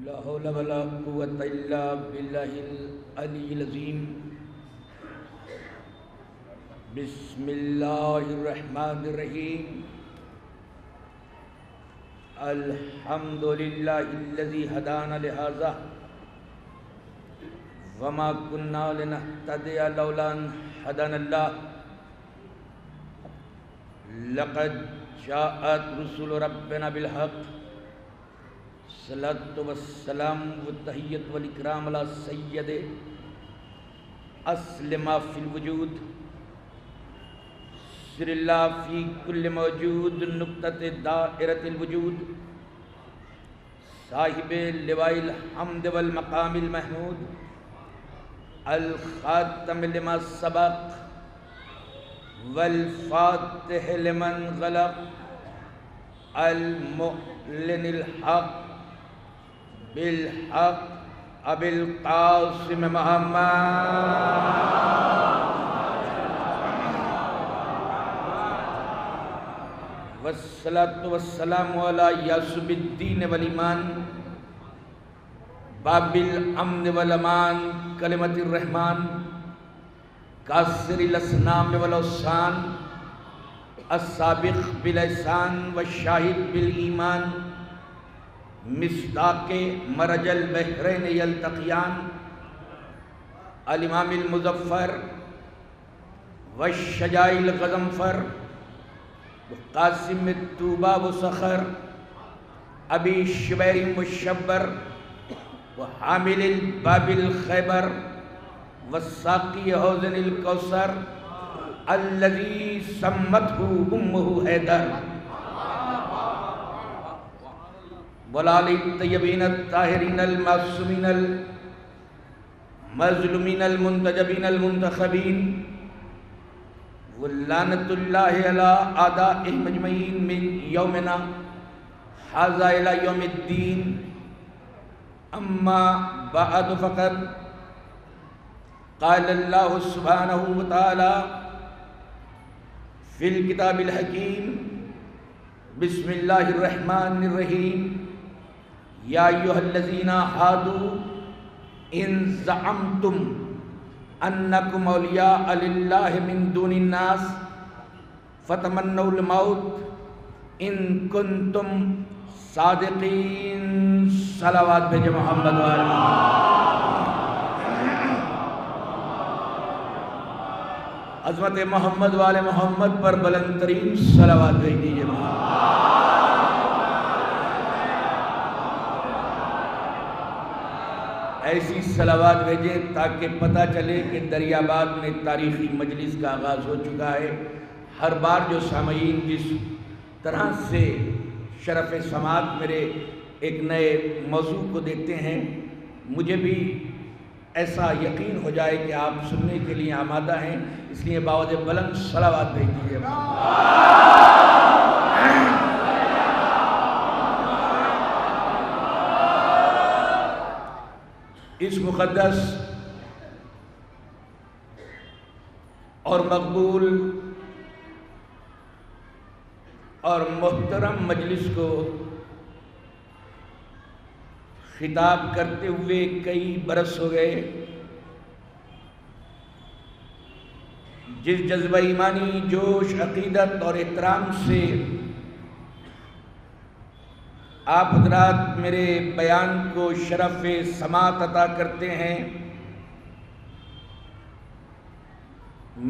لا حول ولا قوة إلا بالله العلي العظيم. بسم الله الرحمن الرحيم. الحمد لله الذي هدانا لهذا وما كنا لنهتدي لولا أن هدانا الله. لقد جاءت رسل ربنا بالحق. الصلاة والسلام والتحية والإكرام على سيد أصل ما في الوجود سر الله في كل موجود نقطة دائرة الوجود صاحب لواء الحمد والمقام المحمود الخاتم لما سبق والفاتح لمن غلق المعلن الحق بالحق ابی القاسم محمد والصلاة والسلام علی یاسب الدین والایمان باب الامن والامان کلمت الرحمن کاسر الاسنام والاوثان السابق بالاحسان والشاہد بالایمان مصداق مرج البحرین یلتقیان الامام المظفر والشجاع الغضنفر قاسم الطوبہ وسخر ابی شبیر مشبر وحامل الباب الخیبر والساقی حوض الکوثر الذی سمته امہ حیدر والآل الطیبین الطاہرین المعصومین المظلومین المنتجبین المنتخبین واللعنۃ اللہ علی اعدائہم اجمعین من یومنا ھذا الی یوم الدین. اما بعد فقد قال اللہ سبحانہ وتعالی فی الکتاب الحکیم بسم اللہ الرحمن الرحیم. یا ایھا الذین ھادوا ان زعمتم انکم اولیاء للہ من دون الناس فتمنوا الموت ان کنتم صادقین. صلوات بھیجے محمد والے عظمت محمد والے محمد پر بلند ترین صلوات بھیج دیجیے. ایسی صلوات بھیجیں تاکہ پتہ چلے کہ دریاباد میں تاریخی مجلس کا آغاز ہو چکا ہے. ہر بار جو سامعین جس طرح سے شرف سماعت میرے ایک نئے موضوع کو دیتے ہیں، مجھے بھی ایسا یقین ہو جائے کہ آپ سننے کے لیے آمادہ ہیں. اس لیے باوجہ بلند صلوات بھیج دیجیے. اس مقدس اور مقبول اور محترم مجلس کو خطاب کرتے ہوئے کئی برس ہو گئے. جس جذبہ ایمانی جوش عقیدت اور احترام سے آپ حضرات میرے بیان کو شرف سماعت عطا کرتے ہیں،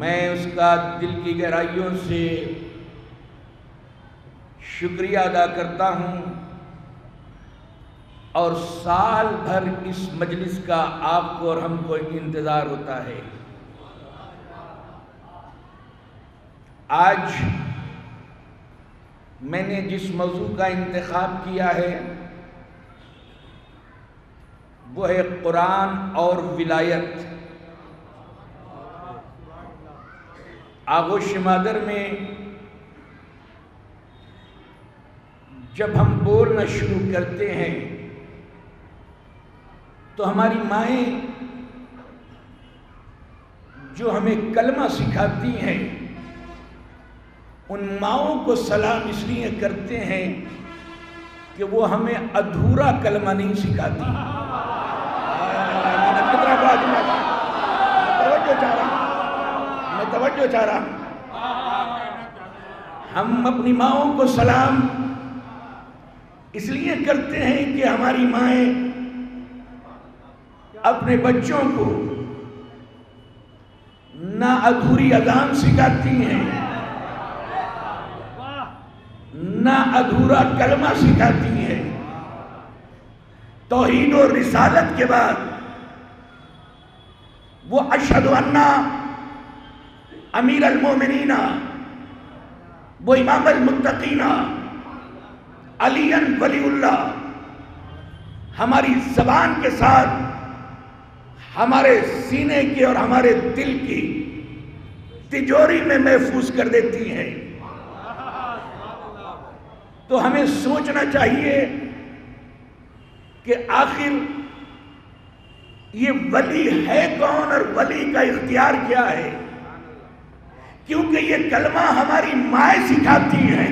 میں اس کا دل کی گہرائیوں سے شکریہ ادا کرتا ہوں. اور سال بھر اس مجلس کا آپ کو اور ہم کو انتظار ہوتا ہے. آج میں نے جس موضوع کا انتخاب کیا ہے وہ ہے قرآن اور ولایت. آغوش مادر میں جب ہم بولنا شروع کرتے ہیں تو ہماری مائیں جو ہمیں کلمہ سکھاتی ہیں ان ماؤں کو سلام اس لیے کرتے ہیں کہ وہ ہمیں ادھورا کلمہ نہیں سکھاتی. کتنا بڑا جملہ تھا. میں توجہ چاہ رہا ہوں. ہم اپنی ماؤں کو سلام اس لیے کرتے ہیں کہ ہماری مائیں اپنے بچوں کو نہ ادھوری اذان سکھاتی ہیں نہ ادھورا کلمہ سکھاتی ہیں. توحید و رسالت کے بعد وہ اشہد ان امیر المومنین وہ امام المتقین علی ولی اللہ ہماری زبان کے ساتھ ہمارے سینے کے اور ہمارے دل کی تجوری میں محفوظ کر دیتی ہیں. تو ہمیں سوچنا چاہیے کہ آخر یہ ولی ہے کون اور ولی کا اختیار کیا ہے. کیونکہ یہ کلمہ ہماری مائیں سکھاتی ہیں.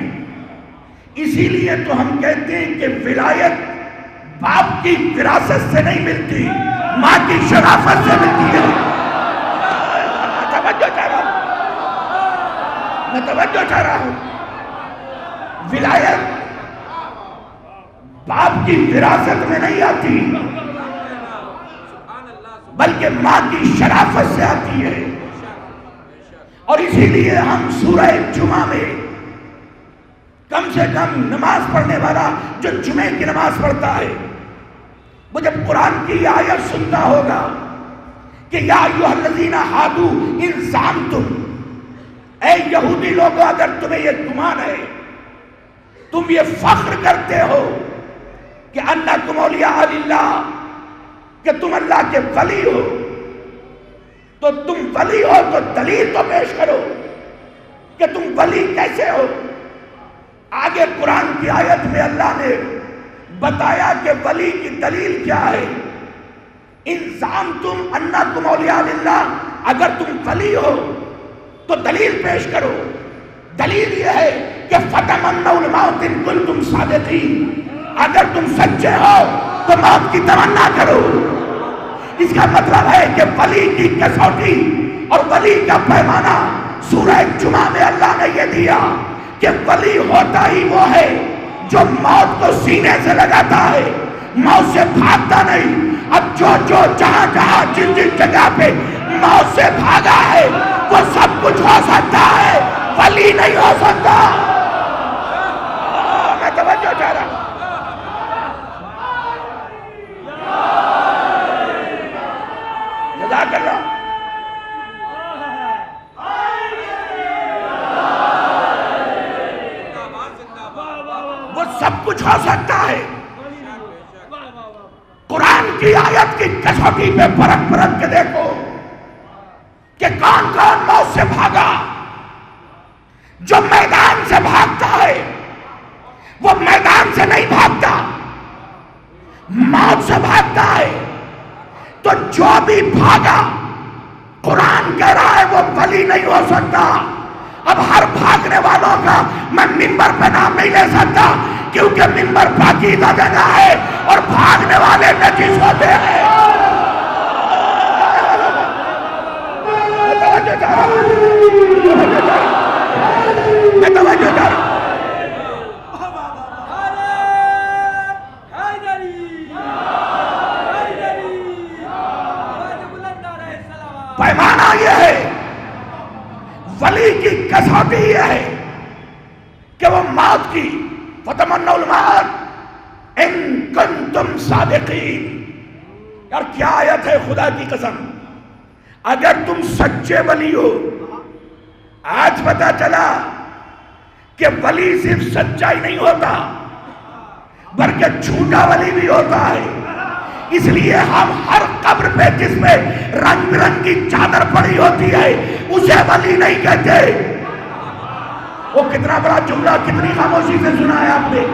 اسی لیے تو ہم کہتے ہیں کہ ولایت باپ کی وراثت سے نہیں ملتی، ماں کی شرافت سے ملتی ہے. میں توجہ چاہ رہا ہوں. ولایت باپ کی وراثت میں نہیں آتی بلکہ ماں کی شرافت سے آتی ہے. اور اسی لیے ہم سورہ جمعہ میں کم سے کم نماز پڑھنے والا جو جمعے کی نماز پڑھتا ہے وہ جب قرآن کی آیت سنتا ہوگا کہ یا ایھا الذین ھادوا ان زعمتم، اے یہودی لوگوں اگر تمہیں یہ گمان ہے، تم یہ فخر کرتے ہو کہ انکم اولیاء للہ، کہ تم اللہ کے ولی ہو، تو تم ولی ہو تو دلیل تو پیش کرو کہ تم ولی کیسے ہو. آگے قرآن کی آیت میں اللہ نے بتایا کہ ولی کی دلیل کیا ہے. ان زعمتم انکم اولیاء للہ، اگر تم ولی ہو تو دلیل پیش کرو. دلیل یہ ہے کہ فتمنوا الموت ان کنتم صادقین، اگر تم سچے ہو تو موت کی تمنا کرو. اس کا مطلب ہے کہ ولی کی کسوٹی اور ولی کا پیمانہ سورہ جمعہ میں اللہ نے یہ دیا کہ ولی ہوتا ہی وہ ہے جو موت کو سینے سے لگاتا ہے، موت سے بھاگتا نہیں. اب جو جہاں جہاں جن جگہ پہ موت سے بھاگا ہے وہ سب کچھ ہو سکتا ہے، ولی نہیں ہو سکتا. میں توجہ چاہ رہا ہوں. جزاک اللہ. وہ سب کچھ ہو سکتا ہے. قرآن کی آیت کی کسوٹی پہ پرکھ پرکھ کے دیکھو کہ کون کون موت سے بھاگا. جو میدان سے بھاگتا ہے وہ میدان سے نہیں بھاگتا، موت سے بھاگتا ہے. تو جو بھی بھاگا قرآن کہہ رہا ہے وہ ولی نہیں ہو سکتا. اب ہر بھاگنے والوں کا میں منبر پہ نام نہیں لے سکتا کیونکہ منبر پاکیزہ جگہ ہے اور بھاگنے والے نجس ہوتے ہیں. میں توجہ چاہ رہا ہوں. پیمانہ یہ ہے، ولی کی کسوٹی یہ ہے کہ وہ موت کی فتمنوا الموت ان کنتم صادقین. یار کیا آیت ہے خدا کی قسم. اگر تم سچے ولی ہو، آج پتا چلا کہ ولی صرف سچا ہی نہیں ہوتا بلکہ جھوٹا ولی بھی ہوتا ہے. اس لیے ہم ہر قبر پہ جس میں رنگ برنگ کی چادر پڑی ہوتی ہے اسے ولی نہیں کہتے. وہ کتنا بڑا جملہ کتنی خاموشی سے سنا ہے آپ نے.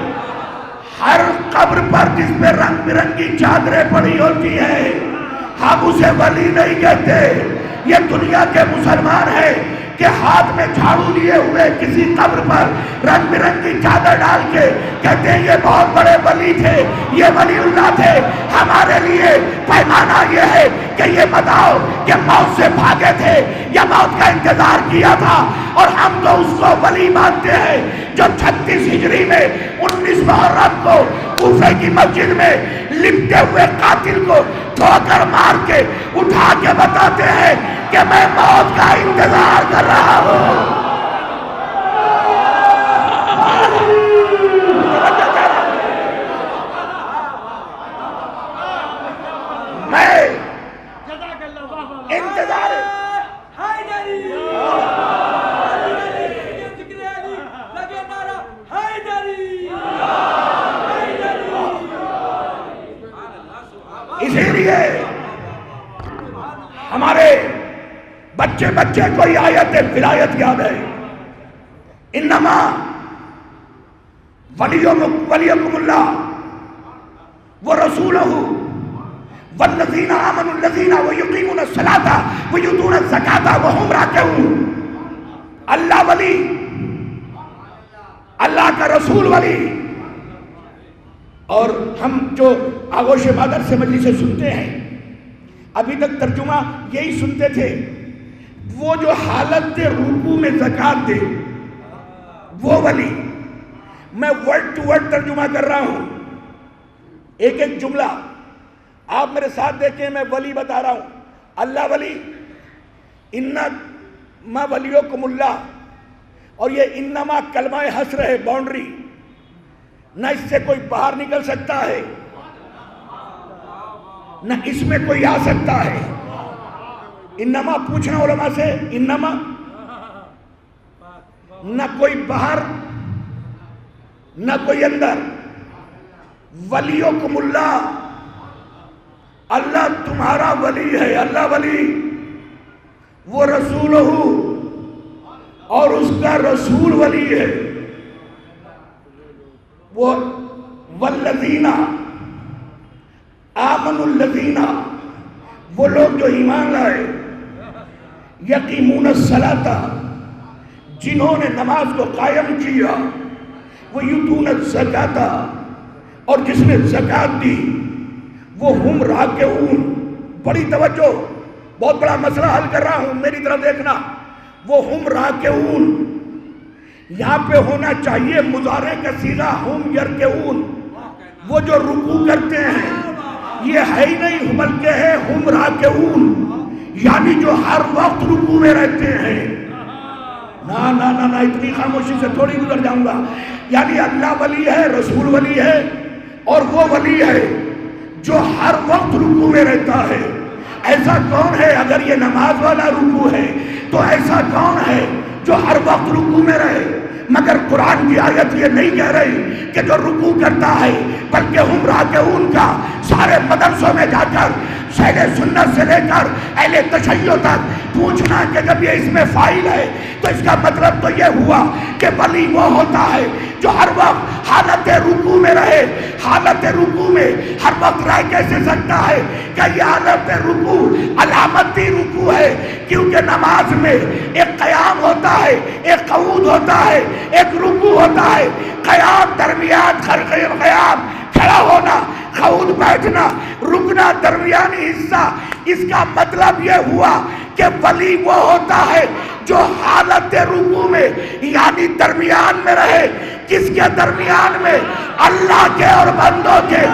ہر قبر پر جس میں رنگ برنگ کی چادریں پڑی ہوتی ہیں ہم اسے ولی نہیں کہتے. یہ دنیا کے مسلمان ہیں کہ ہاتھ میں جھاڑو لیے ہوئے کسی قبر پر رنگ برنگی چادر ڈال کے کہتے ہیں یہ بہت بڑے ولی تھے، یہ ولی اللہ تھے. ہمارے لیے پیمانہ یہ ہے کہ یہ بتاؤ کہ موت سے بھاگے تھے یا موت کا انتظار کیا تھا. اور ہم تو اس کو ولی مانتے ہیں جو 36 ہجری میں 19 محرم کو کوفہ کی مسجد میں لپٹے ہوئے قاتل کو ٹھوکر مار کے اٹھا کے بتاتے ہیں کہ میں موت کا انتظار کر رہا ہوں. میں انتظار اسی لیے ہمارے بچے کو یہ آیت ولایت یاد ہے. انما ولیکم اللہ ورسولہ والذین آمنوا الذین یقیمون الصلاۃ ویؤتون الزکاۃ وہم راکعون. اللہ ولی، اللہ کا رسول ولی. اور ہم جو آغوش مادر سے مجلسیں سنتے ہیں ابھی تک ترجمہ یہی سنتے تھے. وہ جو حالت رکوع میں زکوٰۃ دے وہ ولی. میں ورڈ ٹو ورڈ ترجمہ کر رہا ہوں، ایک ایک جملہ آپ میرے ساتھ دیکھیں. میں ولی بتا رہا ہوں. اللہ ولی، انما ولیکم اللہ. اور یہ انما کلمہ حصر ہے، باؤنڈری، نہ اس سے کوئی باہر نکل سکتا ہے نہ اس میں کوئی آ سکتا ہے. انما پوچھنا علماء سے، انما نہ کوئی باہر نہ کوئی اندر. ولیکم اللہ، اللہ تمہارا ولی ہے. اللہ ولی، وہ رسول ہو اور اس کا رسول ولی ہے. وہ والذین آمنوا الذین، وہ لوگ جو ایمان لائے، یقیمون الصلاۃ، جنہوں نے نماز کو قائم کیا، ویؤتون الزکاۃ، اور جس نے زکوٰۃ دی، وہ ہم راکعون. بڑی توجہ، بہت بڑا مسئلہ حل کر رہا ہوں، میری طرف دیکھنا. وہ ہم راکعون، یہاں پہ ہونا چاہیے مضارع کا صیغہ ہم یرکعون. وہ جو رکوع کرتے ہیں، یہ ہے ہی نہیں بلکہ ہے ہم راکعون، یعنی جو ہر وقت رکوع میں رہتے ہیں. نہ اتنی خاموشی سے تھوڑی گزر جاؤں گا. یعنی اللہ ولی ہے، رسول ولی ہے، اور وہ ولی ہے جو ہر وقت رکوع میں رہتا ہے. ایسا کون ہے؟ اگر یہ نماز والا رکوع ہے تو ایسا کون ہے جو ہر وقت رکوع میں رہے؟ مگر قرآن کی آیت یہ نہیں کہہ رہی کہ جو رکوع کرتا ہے، بلکہ ہم راکعون کا سارے مدرسوں میں جا کر اہل سنت سے لے کر اہل تشیع تک پوچھنا کہ جب یہ اس میں فاعل ہے تو اس کا مطلب تو یہ ہوا کہ ولی وہ ہوتا ہے جو ہر وقت حالت رکوع میں رہے. حالت رکوع میں ہر وقت رہ کیسے سکتا ہے کہ یہ حالت رکوع علامتی رکوع ہے؟ کیونکہ نماز میں ایک قیام ہوتا ہے، ایک قعود ہوتا ہے، ایک رکوع ہوتا ہے. قیام درمیان، قیام کھڑا ہونا، قعود بیٹھنا، رکنا درمیانی حصہ. اس کا مطلب یہ ہوا کہ ولی وہ ہوتا ہے جو حالت رکوع میں یعنی درمیان میں رہے. کس کے درمیان میں؟ اللہ کے اور بندوں کے.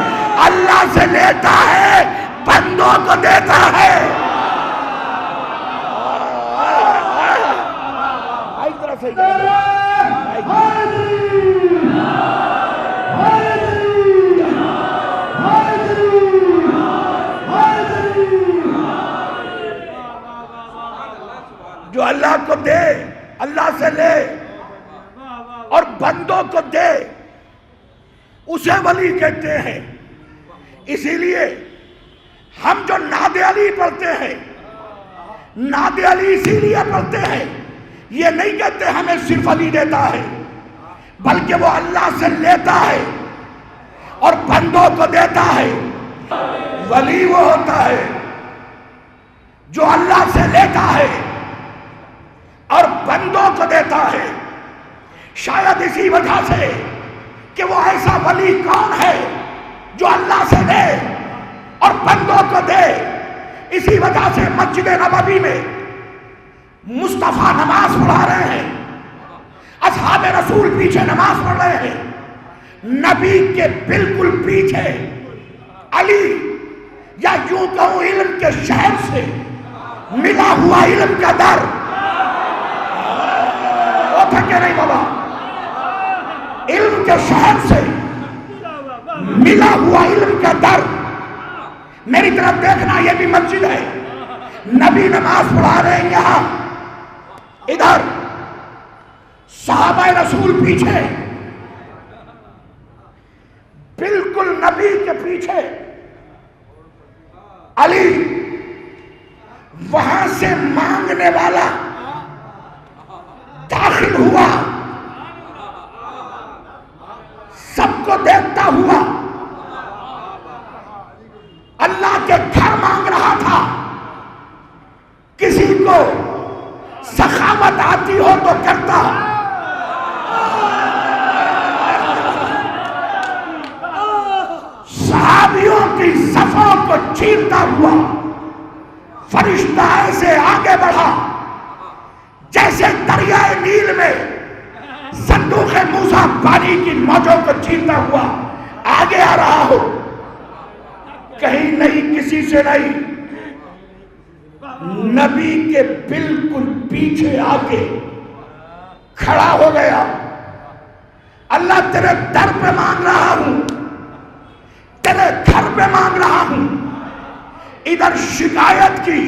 اللہ سے لیتا ہے، بندوں کو دیتا ہے. جو اللہ کو دے، اللہ سے لے اور بندوں کو دے، اسے ولی کہتے ہیں. اسی لیے ہم جو نعت علی پڑھتے ہیں، نعت علی اسی لیے پڑھتے ہیں، یہ نہیں کہتے ہمیں صرف علی دیتا ہے، بلکہ وہ اللہ سے لیتا ہے اور بندوں کو دیتا ہے. ولی وہ ہوتا ہے جو اللہ سے لیتا ہے اور بندوں کو دیتا ہے. شاید اسی وجہ سے کہ وہ ایسا ولی کون ہے جو اللہ سے دے اور بندوں کو دے. اسی وجہ سے مسجد نبوی میں مصطفیٰ نماز پڑھا رہے ہیں، اصحاب رسول پیچھے نماز پڑھ رہے ہیں، نبی کے بالکل پیچھے علی، یا یوں کہوں علم کے شہر سے ملا ہوا علم کا در. وہ تھکے نہیں بابا، علم کے شہر سے ملا ہوا علم کا در. میری طرف دیکھنا، یہ بھی مسجد ہے، نبی نماز پڑھا رہے ہیں یہاں، ادھر صحابہ رسول پیچھے، بالکل نبی کے پیچھے علی. وہاں سے مانگنے والا داخل ہوا، سب کو دیکھتا ہوا، اللہ کے گھر مانگ رہا تھا. کسی کو سخاوت آتی ہو تو کرتا. صحابیوں کی صفوں کو چیرتا ہوا فرشتہ ایسے آگے بڑھا جیسے دریائے نیل میں صندوق موسیٰ پانی کی موجوں کو چیرتا ہوا آگے آ رہا ہو. کہیں نہیں، کسی سے نہیں، نبی کے بالکل پیچھے آ کے کھڑا ہو گیا. اللہ تیرے در پہ مانگ رہا ہوں، تیرے گھر پہ مانگ رہا ہوں. ادھر شکایت کی،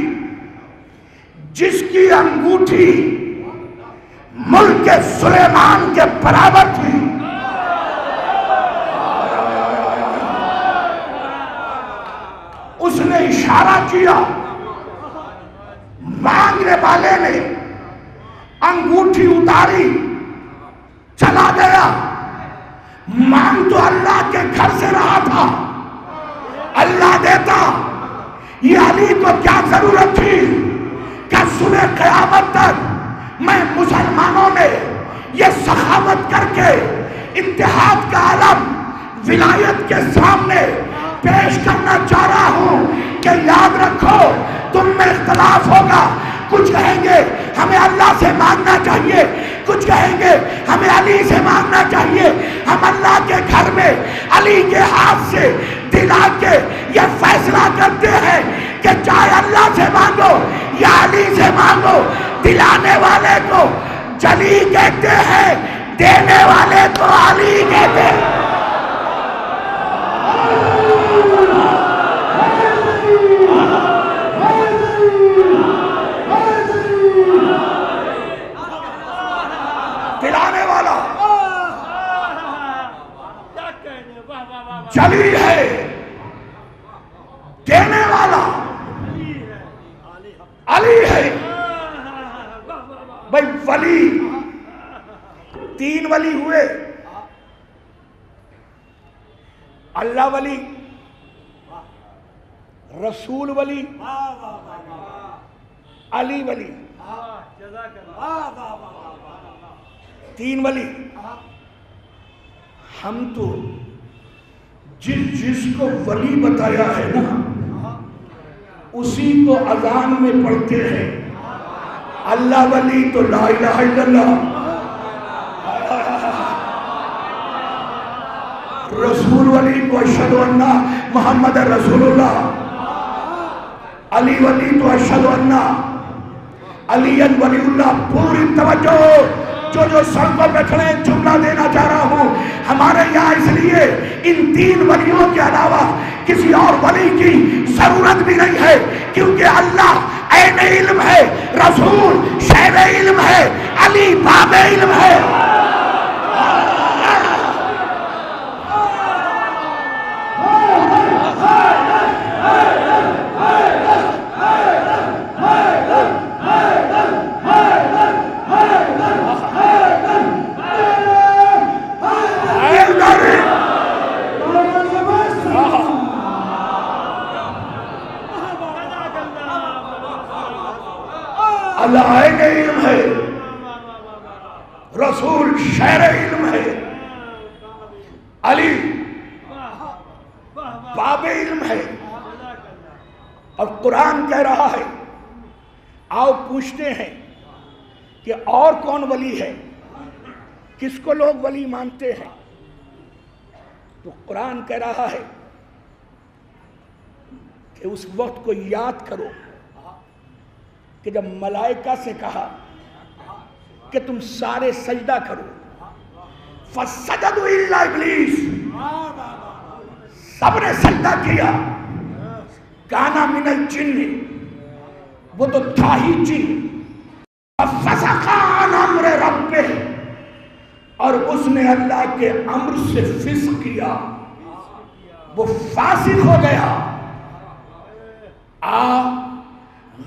جس کی انگوٹھی ملک سلیمان کے برابر تھی، اس نے اشارہ کیا. مانگنے والے نے انگوٹھی اتاری، چلا گیا. مانگ تو اللہ کے گھر سے رہا تھا، اللہ دیتا. یہ علی کو کیا ضرورت تھی کہ صبح قیامت تک میں مسلمانوں میں یہ سخاوت کر کے اتحاد کا علم ولایت کے سامنے پیش کرنا چاہ رہا ہوں کہ یاد رکھو تم میں اختلاف ہوگا. کچھ کہیں گے ہمیں اللہ سے مانگنا چاہیے، کچھ کہیں گے ہمیں علی سے مانگنا چاہیے. ہم اللہ کے گھر میں علی کے ہاتھ سے دلا کے یہ فیصلہ کرتے ہیں کہ چاہے اللہ سے مانگو یا علی سے مانگو، دلانے والے کو جلی کہتے ہیں، دینے والے کو علی کہتے ہیں. دلانے والا جلی ہے، دینے والا علی ہے. بھائی ولی تین ولی ہوئے، اللہ ولی، رسول ولی، علی ولی. تین ولی. ہم تو جس کو ولی بتایا ہے نا اسی کو اذان میں پڑھتے ہیں. اللہ ولی تو لا الہ الا اللہ، رسول ولی کو اشہد ان محمد رسول اللہ، علی ولی تو اشہد ان علی ولی اللہ. پوری توجہ، جو سڑکوں پہ کھڑے جملہ دینا چاہ رہا ہوں. ہمارے یہاں اس لیے ان تین ولیوں کے علاوہ کسی اور ولی کی ضرورت بھی نہیں ہے، کیونکہ اللہ عین علم ہے، رسول شہر علم ہے، علی باب علم ہے. اللہ عین علم ہے، رسول شہر علم ہے، علی باب علم ہے، اور قرآن کہہ رہا ہے آؤ پوچھتے ہیں کہ اور کون ولی ہے، کس کو لوگ ولی مانتے ہیں؟ تو قرآن کہہ رہا ہے کہ اس وقت کو یاد کرو کہ جب ملائکہ سے کہا کہ تم سارے سجدہ کرو، فَسَجَدُوا إِلَّا إِبْلِيسَ، سب نے سجدہ کیا، کانا من الجن، وہ تو تھا ہی جن، فَفَسَقَ عَنْ أَمْرِ رَبِّهِ، اور اس نے اللہ کے امر سے فسق کیا، وہ فاسق ہو گیا۔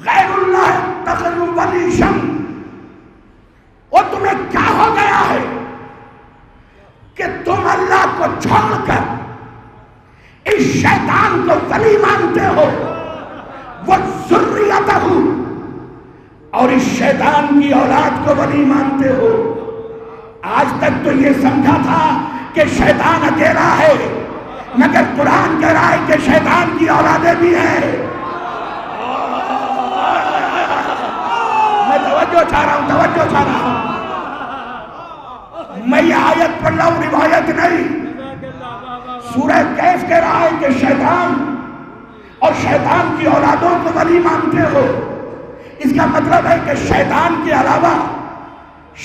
غیر اللہ اتخذوا ولیا، اور تمہیں کیا ہو گیا ہے کہ تم اللہ کو چھوڑ کر اس شیطان کو ولی مانتے ہو، وہ ذریتہ، اور اس شیطان کی اولاد کو ولی مانتے ہو۔ آج تک تو یہ سمجھا تھا کہ شیطان اکیلا ہے، مگر قرآن کہہ رہا ہے کہ شیطان کی اولادیں بھی ہیں۔ میں توجہ چاہ رہا ہوں، میں یہ آیت پڑھ رہا ہوں، روایت نہیں۔ سورہ کہف کہہ رہا ہے کہ شیطان اور شیطان کی اولادوں کو ولی مانتے ہو، اس کا مطلب ہے کہ شیطان کے علاوہ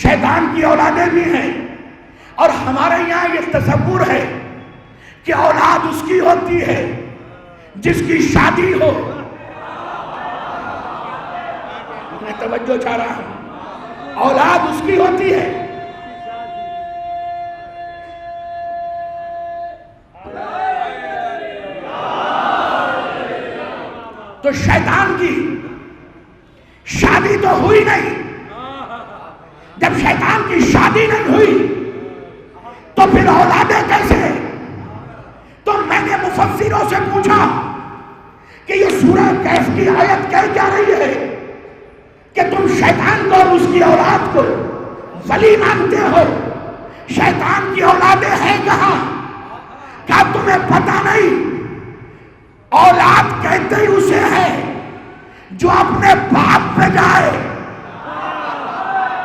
شیطان کی اولادیں بھی ہیں، اور ہمارے یہاں یہ تصور ہے کہ اولاد اس کی ہوتی ہے جس کی شادی ہو۔ میں توجہ چاہ رہا ہوں، اولاد اس کی ہوتی ہے تو شیطان کی شادی تو ہوئی نہیں۔ جب شیطان کی شادی نہیں ہوئی تو پھر اولادیں کیسے؟ تو میں نے مفسروں سے پوچھا کہ یہ سورہ کہف کی آیت کہہ کیا رہی ہے کہ تم شیطان کو اور اس کی اولاد کو ولی مانتے ہو؟ شیطان کی اولادیں ہیں کہاں؟ کیا تمہیں پتہ نہیں؟ اولاد کہتے ہی اسے ہے جو اپنے باپ پہ جائے۔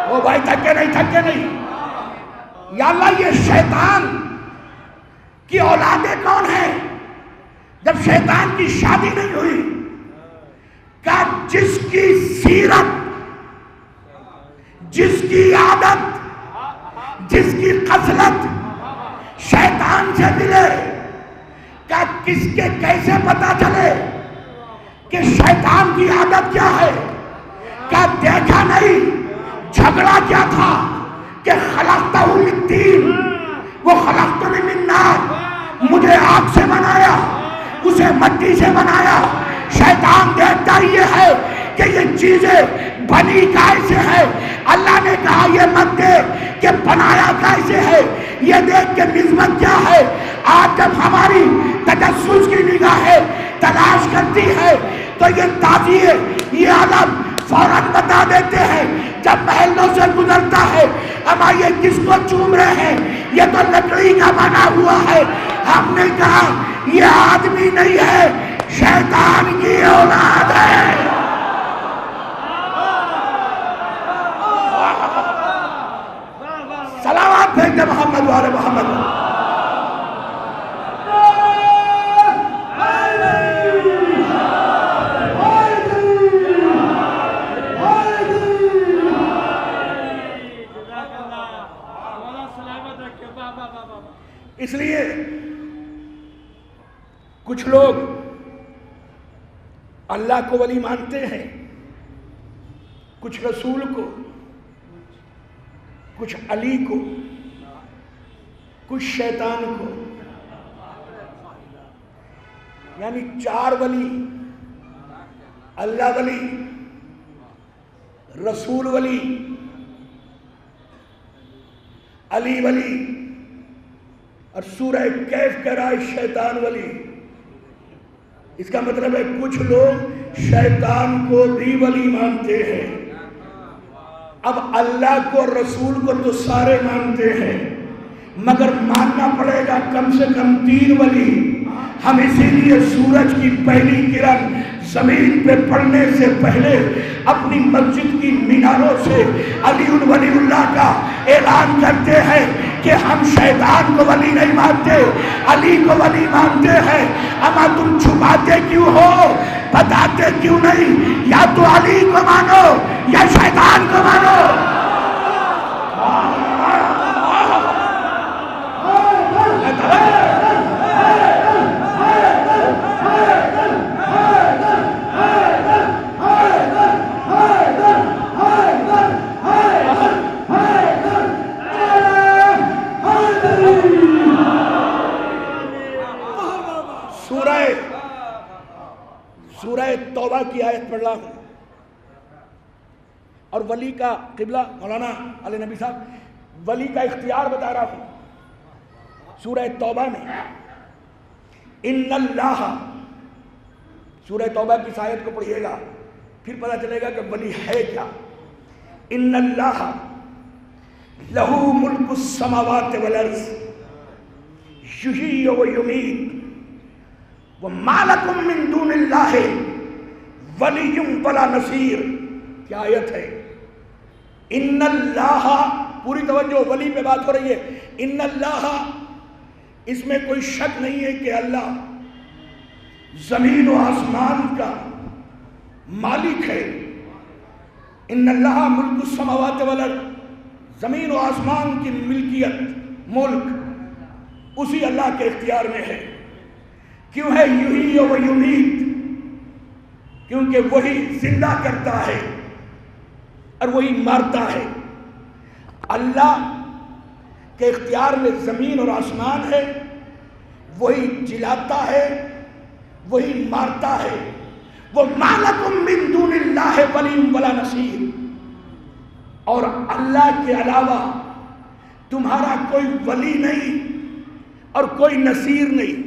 وہ بھائی تھکے نہیں، یا اللہ یہ شیطان کی اولادیں کون ہیں؟ جب شیطان کی شادی نہیں ہوئی، کہ جس کی سیرت، جس کی عادت، جس کی خصلت شیطان سے ملے، کہ کس کے کیسے پتا چلے کہ شیطان کی عادت کیا ہے؟ کہ دیکھا نہیں جھگڑا کیا تھا کہ خلقتہ من طین وہ خلقتنی من نار، مجھے آگ سے بنایا اسے مٹی سے بنایا۔ شیطان دیکھتا یہ ہے کہ یہ چیزیں بنی کیسے ہے، اللہ نے کہا یہ مت دیکھ کہ بنایا کیسے ہے، یہ دیکھ کہ نسبت کیا ہے۔ آج جب ہماری تجسس کی نگاہیں تلاش کرتی ہے تو یہ تعبیر، یہ عالم فوراً بتا دیتے ہیں جب محلوں سے گزرتا ہے، اما یہ کس کو چوم رہے ہیں؟ یہ تو لکڑی کا بنا ہوا ہے۔ ہم نے کہا یہ آدمی نہیں ہے، شیطان کی اولاد ہے۔ سلامات بھیجتے محمد والے محمد۔ اس لیے کچھ لوگ اللہ کو ولی مانتے ہیں، کچھ رسول کو، کچھ علی کو، کچھ شیطان کو، یعنی چار ولی، اللہ ولی، رسول ولی، علی ولی، اور سورہ کہف کہہ رہا ہے شیطان ولی۔ اس کا مطلب ہے کچھ لوگ شیطان کو بھی ولی مانتے ہیں۔ اب اللہ کو رسول کو تو سارے مانتے ہیں، مگر ماننا پڑے گا کم سے کم 3 ولی۔ ہم اسی لیے سورج کی پہلی کرن زمین پہ پڑنے سے پہلے اپنی مسجد کی میناروں سے علی ولی اللہ کا اعلان کرتے ہیں کہ ہم شیطان کو ولی نہیں مانتے، علی کو ولی مانتے ہیں۔ اما تم چھپاتے کیوں ہو، بتاتے کیوں نہیں؟ یا تو علی کو مانو یا شیطان کو مانو۔ سورہ توبہ کی آیت پڑھ رہا ہوں اور ولی کا قبلہ مولانا علی نبی صاحب ولی کا اختیار بتا رہا ہوں۔ سورہ توبہ میں ان اللہ، سورہ توبہ کی آیت کو پڑھیے گا پھر پتہ چلے گا کہ ولی ہے کیا۔ ان اللہ لہ ملک السماوات والارض یحیی و یمیت وما لکم من دون اللہ ولی ولا نصیر۔ کیا آیت ہے؟ ان اللہ، پوری توجہ ولی پہ بات ہو رہی ہے۔ ان اللہ، اس میں کوئی شک نہیں ہے کہ اللہ زمین و آسمان کا مالک ہے۔ ان اللہ ملک السماوات والارض، زمین و آسمان کی ملکیت، ملک اسی اللہ کے اختیار میں ہے۔ کیوں ہے یحیی و یمیت؟ کیونکہ وہی زندہ کرتا ہے اور وہی مارتا ہے۔ اللہ کے اختیار میں زمین اور آسمان ہے، وہی جلاتا ہے، وہی مارتا ہے۔ وَمَا لَكُم مِّن دُونِ اللَّهِ وَلِيٌّ وَلَا نَصِيرٌ، اور اللہ کے علاوہ تمہارا کوئی ولی نہیں اور کوئی نصیر نہیں۔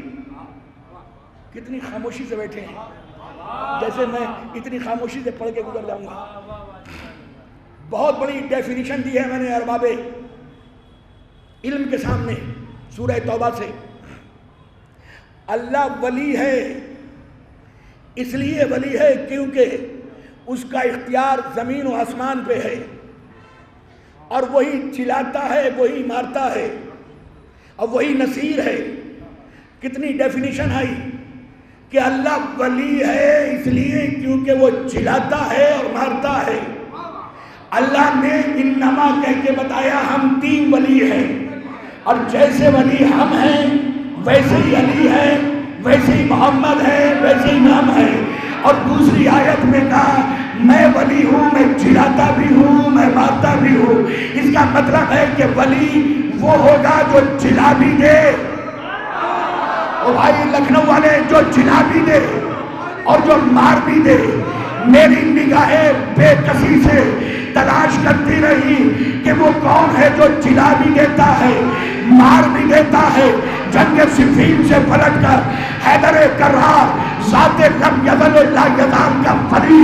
کتنی خاموشی سے بیٹھے ہیں، جیسے میں اتنی خاموشی سے پڑھ کے گزر جاؤں گا۔ بہت بڑی ڈیفینیشن دی ہے میں نے ارباب علم کے سامنے سورہ توبہ سے۔ اللہ ولی ہے، اس لیے ولی ہے کیونکہ اس کا اختیار زمین و آسمان پہ ہے، اور وہی چلاتا ہے، وہی مارتا ہے، اور وہی نصیر ہے۔ کتنی ڈیفینیشن آئی کہ اللہ ولی ہے اس لیے کیونکہ وہ چلاتا ہے اور مارتا ہے۔ اللہ نے انما کہہ کے بتایا ہم 3 ولی ہیں، اور جیسے ولی ہم ہیں ویسے ہی علی ہے، ویسے ہی محمد ہے، ویسے ہی امام ہے۔ اور دوسری آیت میں کہا میں ولی ہوں، میں چلاتا بھی ہوں، میں مارتا بھی ہوں۔ اس کا مطلب ہے کہ ولی وہ ہوگا جو چلا بھی دے، بھائی لکھنؤ والے، جو چلا بھی دے اور جو مار بھی دے۔ میری نگاہیں بے کسی سے تلاش کرتی رہی کہ وہ کون ہے جو چلا بھی دیتا ہے، مار بھی دیتا ہے۔ جنگ صفین سے پلٹ کر حیدر کرار، ذات لم یزل لا یزال کا ولی،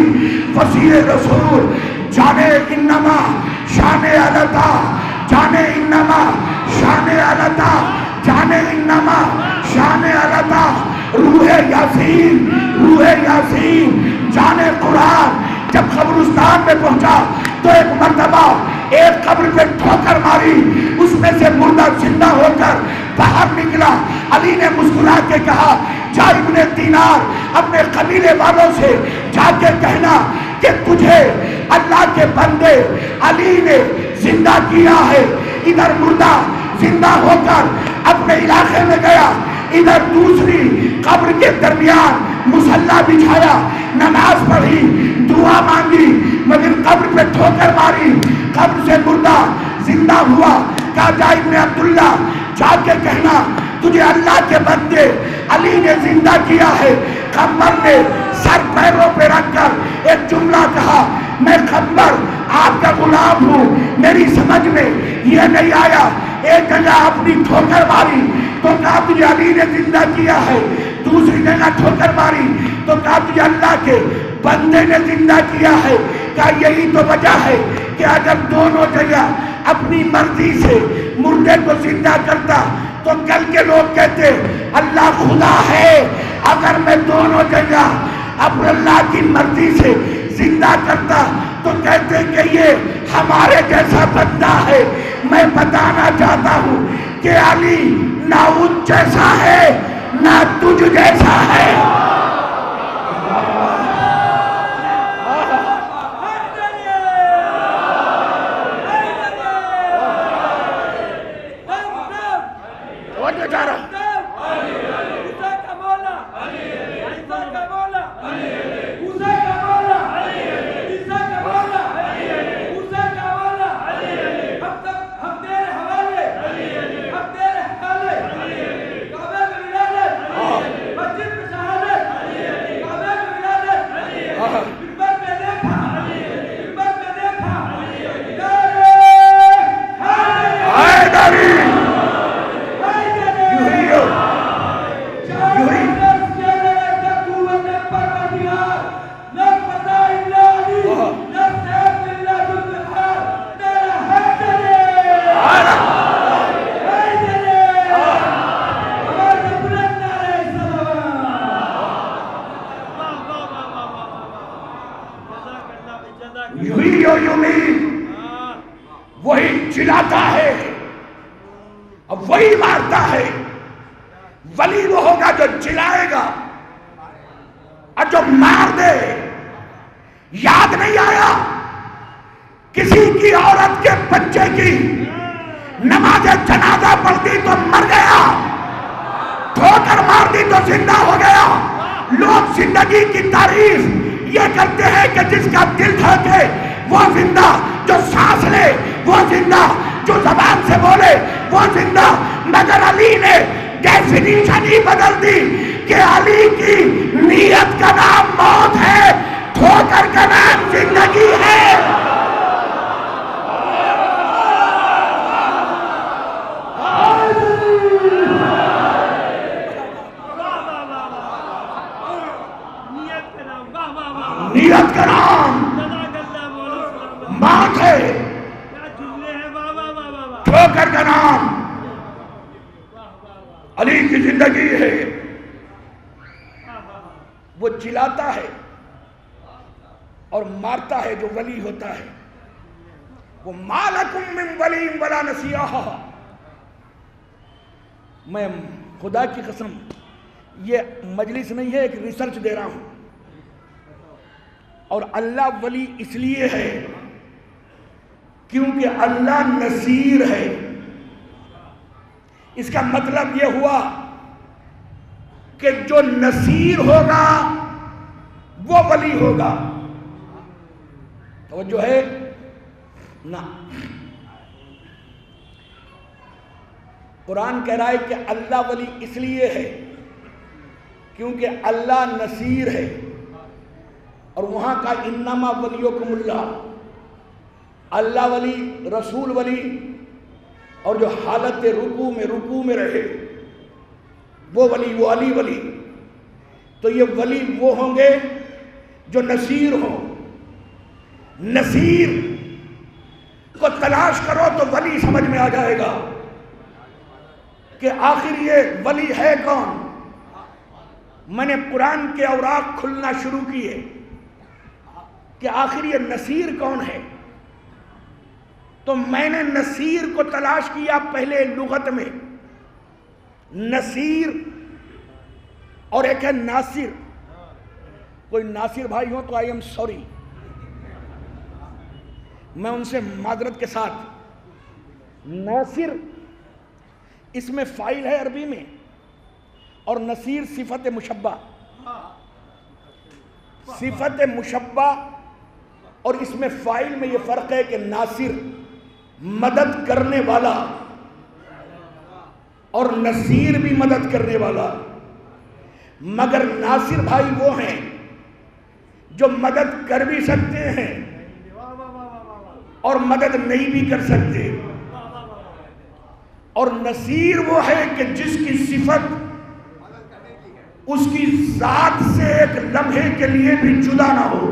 وسیع رسول، جانے انما شان علتا، جانے انما شان علتا، جانے انما شان علتا، روح یاسین، روح یاسین، جانے قرآن۔ جب قبرستان میں پہنچا تو ایک مرتبہ ایک قبر پہ ٹھوکر ماری، اس میں سے مردہ زندہ ہو کر باہر نکلا۔ علی نے مسکرا کے کہا جا ابن دینار اپنے قبیلے والوں سے جا کے کہنا کہ تجھے اللہ کے بندے علی نے زندہ کیا ہے۔ ادھر مردہ زندہ ہو کر اپنے علاقے میں گیا، ادھر دوسری قبر کے درمیان مصلی بچھایا، نماز پڑھی، دعا مانگی، مگر قبر پہ ٹھوکر ماری، قبر سے مردہ زندہ ہوا۔ کہا جا ابن عبداللہ جا کے کہنا تجھے اللہ کے بندے علی نے زندہ کیا ہے۔ قمر نے سر پیروں پہ رکھ کر ایک جملہ کہا میں قمر آپ کا غلام ہوں، میری سمجھ میں یہ نہیں آیا۔ ایک جگہ اپنی ٹھوکر ماری تو کہا تجھے علی نے زندہ کیا ہے، دوسری جگہ ٹھوکر ماری تو کہا تجھے اللہ کے بندے نے زندہ کیا ہے۔ کہا یہی تو وجہ ہے کہ اگر دونوں جگہ اپنی مرضی سے مردے کو زندہ کرتا تو کل کے لوگ کہتے اللہ خدا ہے، اگر میں دونوں جگہ اپنے اللہ کی مرضی سے زندہ کرتا تو کہتے کہ یہ ہمارے جیسا بندہ ہے۔ میں بتانا چاہتا ہوں کہ علی نہ ان جیسا ہے نہ تجھ جیسا ہے۔ وہی چلاتا ہے اب وہی مارتا ہے۔ ولی وہ ہوگا جو چلائے گا اور جو مار دے۔ یاد نہیں آیا کسی کی عورت کے بچے کی نماز جنازہ پڑھتی تو مر گیا، ٹھوکر مار دی تو زندہ ہو گیا۔ لوگ زندگی کی تعریف یہ کرتے ہیں کہ جس کا دل دھڑکے وہ زندہ، جو سانس لے وہ زندہ، جو زبان سے بولے وہ زندہ۔ مگر علی نے ڈیفینیشن ہی بدل دی کہ علی کی نیت کا نام موت ہے، ٹھوکر کا نام زندگی ہے۔ نیت کا نام موت ہے، ٹھوکر کا نام علی کی زندگی ہے۔ وہ چلاتا ہے اور مارتا ہے جو ولی ہوتا ہے۔ وہ ما لکم من ولی ولا نصیرہ۔ میں خدا کی قسم یہ مجلس نہیں ہے، ایک ریسرچ دے رہا ہوں۔ اور اللہ ولی اس لیے ہے کیونکہ اللہ نصیر ہے۔ اس کا مطلب یہ ہوا کہ جو نصیر ہوگا وہ ولی ہوگا۔ توجہ ہے نا؟ قرآن کہہ رہا ہے کہ اللہ ولی اس لیے ہے کیونکہ اللہ نصیر ہے۔ اور وہاں کا انما ولیکم اللہ، اللہ ولی، رسول ولی، اور جو حالت رکوع میں رہے وہ ولی، وہ علی ولی۔ تو یہ ولی وہ ہوں گے جو نصیر ہوں۔ نصیر کو تلاش کرو تو ولی سمجھ میں آ جائے گا کہ آخر یہ ولی ہے کون۔ میں نے قرآن کے اوراق کھلنا شروع کیے کہ آخر یہ نصیر کون ہے۔ تو میں نے نصیر کو تلاش کیا پہلے لغت میں، نصیر، اور ایک ہے ناصر۔ کوئی ناصر بھائی ہو تو آئی ایم سوری، میں ان سے معذرت کے ساتھ۔ ناصر اس میں فاعل ہے عربی میں، اور نصیر صفت مشبہ، صفت مشبہ، اور اس میں فاعل میں یہ فرق ہے کہ ناصر مدد کرنے والا اور نصیر بھی مدد کرنے والا۔ مگر ناصر بھائی وہ ہیں جو مدد کر بھی سکتے ہیں اور مدد نہیں بھی کر سکتے، اور نصیر وہ ہے کہ جس کی صفت اس کی ذات سے ایک لمحے کے لیے بھی جدا نہ ہو۔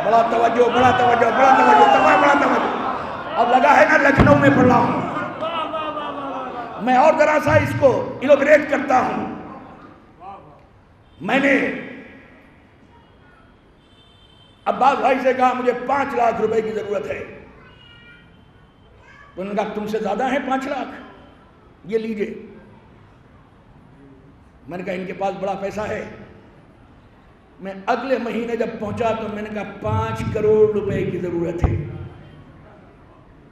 بڑا توجہ، بڑا توجہ، بڑا توجہ، بڑا توجہ. اب لگا ہے نا لکھنؤ میں پڑھ رہا ہوں. میں اور ذرا سا اس کو ایلوبریٹ کرتا ہوں. میں نے عباس بھائی سے کہا مجھے 5 لاکھ روپے کی ضرورت ہے. تو انہوں نے کہا تم سے زیادہ ہیں 5 لاکھ، یہ لیجئے. میں نے کہا ان کے پاس بڑا پیسہ ہے. میں اگلے مہینے جب پہنچا تو میں نے کہا 5 کروڑ روپے کی ضرورت ہے،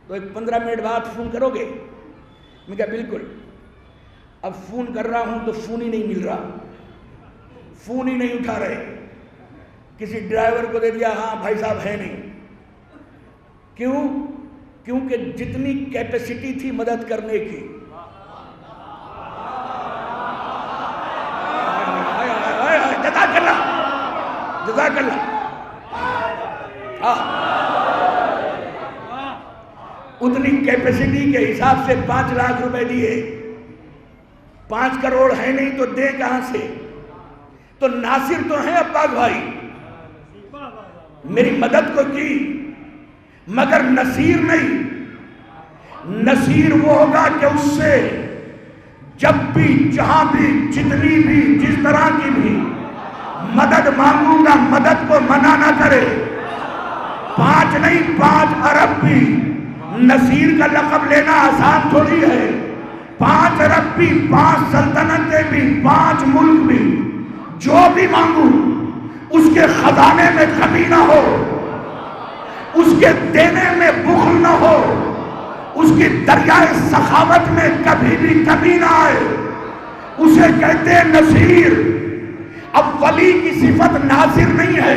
تو ایک 15 منٹ بعد فون کرو گے؟ میں کہا بالکل. اب فون کر رہا ہوں تو فون ہی نہیں مل رہا، فون ہی نہیں اٹھا رہے. کسی ڈرائیور کو دے دیا، ہاں بھائی صاحب ہے نہیں. کیوں؟ کیونکہ جتنی کیپیسٹی تھی مدد کرنے کی، جزاک اللہ، جزاک اللہ، اتنی کیپیسٹی کے حساب سے 5 لاکھ روپے دیے. 5 کروڑ ہے نہیں تو دے کہاں سے؟ تو ناصر تو ہیں عباس بھائی، میری مدد کو کی، مگر نصیر نہیں. نصیر وہ ہوگا کہ اس سے جب بھی، جہاں بھی، جتنی بھی، جس طرح کی بھی مدد مانگوں گا مدد کو منع نہ کرے. 5 نہیں 5 ارب بھی. نصیر کا لقب لینا آسان تھوڑی ہے. 5 ارب بھی، 5 سلطنتیں بھی، 5 ملک بھی، جو بھی مانگوں اس کے خزانے میں کمی نہ ہو، اس کے دینے میں بخل نہ ہو، اس کی دریائے سخاوت میں کبھی بھی کمی نہ آئے. اسے کہتے ہیں نصیر. اب ولی کی صفت ناصر نہیں ہے،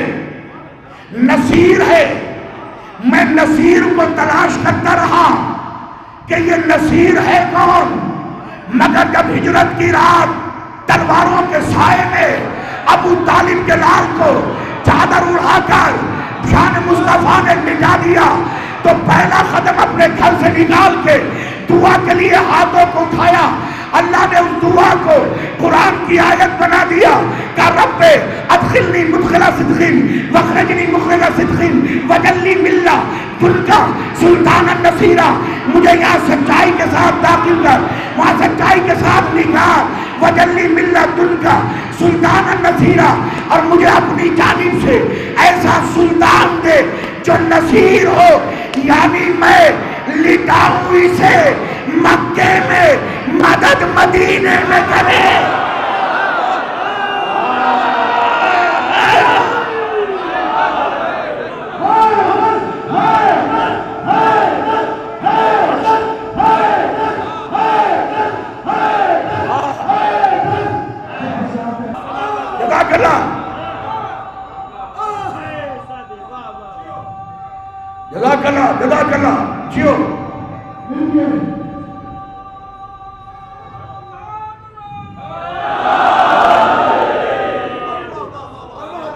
نصیر ہے. میں نصیر کو تلاش کرتا رہا کہ یہ نصیر ہے کون، مگر جب ہجرت کی رات تلواروں کے سائے میں ابو طالب کے لال کو چادر اڑا کر شان مصطفیٰ نے مٹا دیا تو پہلا قدم اپنے گھر سے نکال کے دعا کے لیے ہاتھوں کو اٹھایا. اللہ نے اس دعا کو قرآن کی آیت بنا دیا کہ رب ادخلنی مدخل صدق واخرجنی مخرج صدق وجلی ملہ تلکا سلطان النصیرہ. مجھے یہاں سچائی کے ساتھ داخل کر، وہاں سچائی کے ساتھ نکال. وجلی ملہ تلکا سلطان النصیرہ. اور مجھے اپنی جانب سے ایسا سلطان دے جو نصیر ہو، یعنی میں لٹاؤں اسے مکے میں، مدد مدینے میں کرے. جزاک اللہ، جزاک اللہ، جزاک اللہ. جیو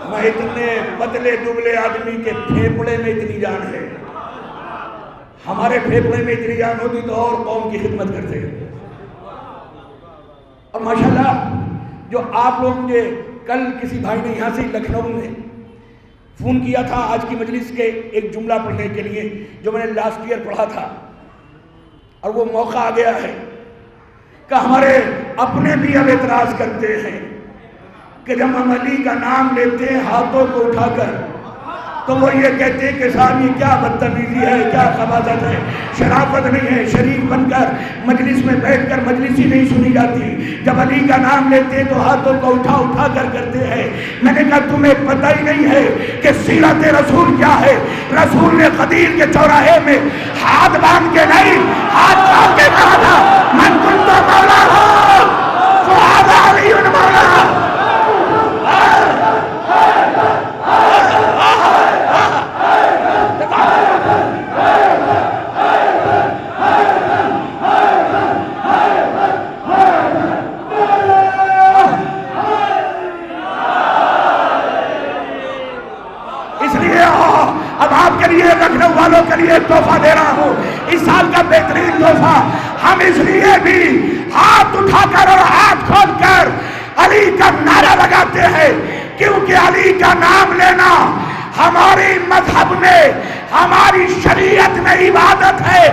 میں اتنے پتلے دبلے آدمی کے پھیپڑے میں اتنی جان ہے. ہمارے پھیپڑے میں اتنی جان ہوتی تو اور قوم کی خدمت کرتے. اور ماشاءاللہ جو آپ لوگ مجھے کل کسی بھائی نے یہاں سے لکھنؤ میں فون کیا تھا آج کی مجلس کے ایک جملہ پڑھنے کے لیے جو میں نے لاسٹ ایئر پڑھا تھا، اور وہ موقع آ گیا ہے کہ ہمارے اپنے بھی اب اعتراض کرتے ہیں کہ جب ہم علی کا نام لیتے ہیں ہاتھوں کو اٹھا کر تو وہ یہ کہتے ہیں کہ صاحب یہ کیا بدتمیزی ہے، کیا خباثت ہے، شرافت نہیں ہے. شریف بن کر مجلس میں بیٹھ کر مجلس ہی نہیں سنی جاتی. جب علی کا نام لیتے ہیں تو ہاتھوں کو اٹھا اٹھا کر کرتے ہیں. میں نے کہا تمہیں پتہ ہی نہیں ہے کہ سیرت رسول کیا ہے. رسول نے غدیر کے چوراہے میں ہاتھ باندھ کے نہیں، ہاتھ باندھ کے کہا تھا من کنت مولا ہو فہذا علی مولا. لکھنؤ والوں کے لیے تحفہ دے رہا ہوں، اس سال کا بہترین تحفہ. ہم اس لیے بھی ہاتھ اٹھا کر اور ہاتھ کھول کر علی کا نعرہ لگاتے ہیں کیونکہ علی کا نام لینا ہماری مذہب میں ہماری شریعت میں عبادت ہے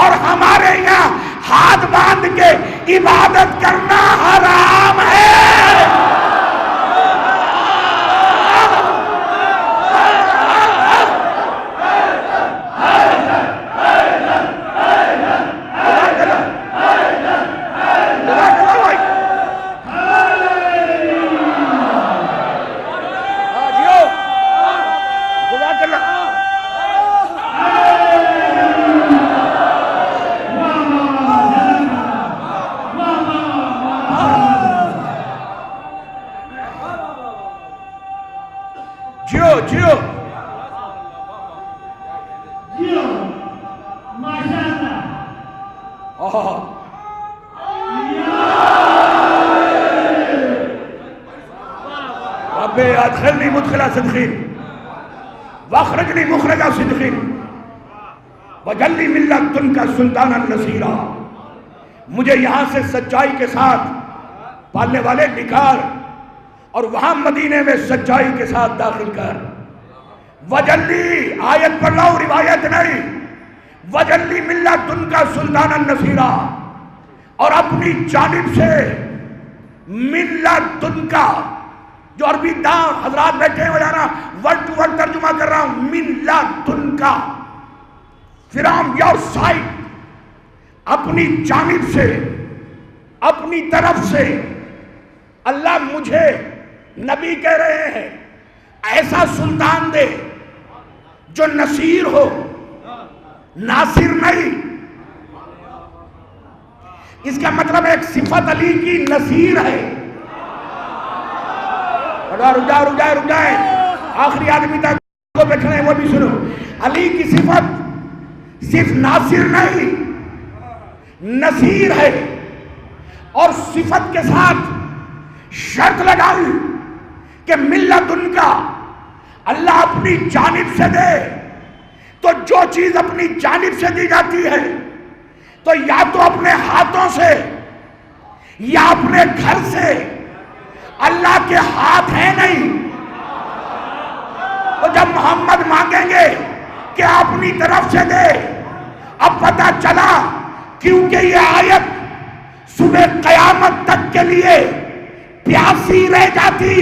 اور ہمارے یہاں ہاتھ باندھ کے عبادت کرنا حرام ہے۔ رب ادخلنی مدخل صدقین واخرجنی مخرج صدقین وجعلنی من لدنک سلطانا نصیرا۔ مجھے یہاں سے سچائی کے ساتھ پالنے والے نکال اور وہاں مدینے میں سچائی کے ساتھ داخل کر۔ وجعلنی، آیت پڑھ رہا ہوں روایت نہیں، وجعلنی من لدنک سلطانا نصیرا، اور اپنی جانب سے من لدنک، جو عربی داں حضرات بیٹھے ہو جانا ورڈ ٹو ورڈ ترجمہ کر رہا ہوں، من لدنک، فرام یور سائڈ، اپنی جانب سے، اپنی طرف سے اللہ مجھے، نبی کہہ رہے ہیں، ایسا سلطان دے جو نصیر ہو، ناصر نہیں۔ اس کا مطلب ایک صفت علی کی نصیر ہے۔ رک جائے آخری آدمی تک کو بیٹھنا ہے وہ بھی سنو۔ علی کی صفت صرف ناصر نہیں، نصیر ہے، اور صفت کے ساتھ شرط لگائی کہ ملت ان کا اللہ اپنی جانب سے دے۔ تو جو چیز اپنی جانب سے دی جاتی ہے تو یا تو اپنے ہاتھوں سے یا اپنے گھر سے، اللہ کے ہاتھ ہے نہیں۔ تو جب محمد مانگیں گے کہ اپنی طرف سے دے، اب پتہ چلا کیونکہ یہ آیت صبح قیامت تک کے لیے پیاسی رہ جاتی،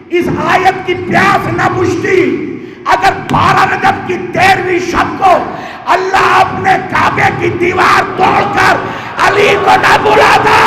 اس آیت کی پیاس نہ بجھتی اگر 12 رجب کی 13ویں شب کو اللہ اپنے کعبے کی دیوار توڑ کر علی کو نہ بلاتا۔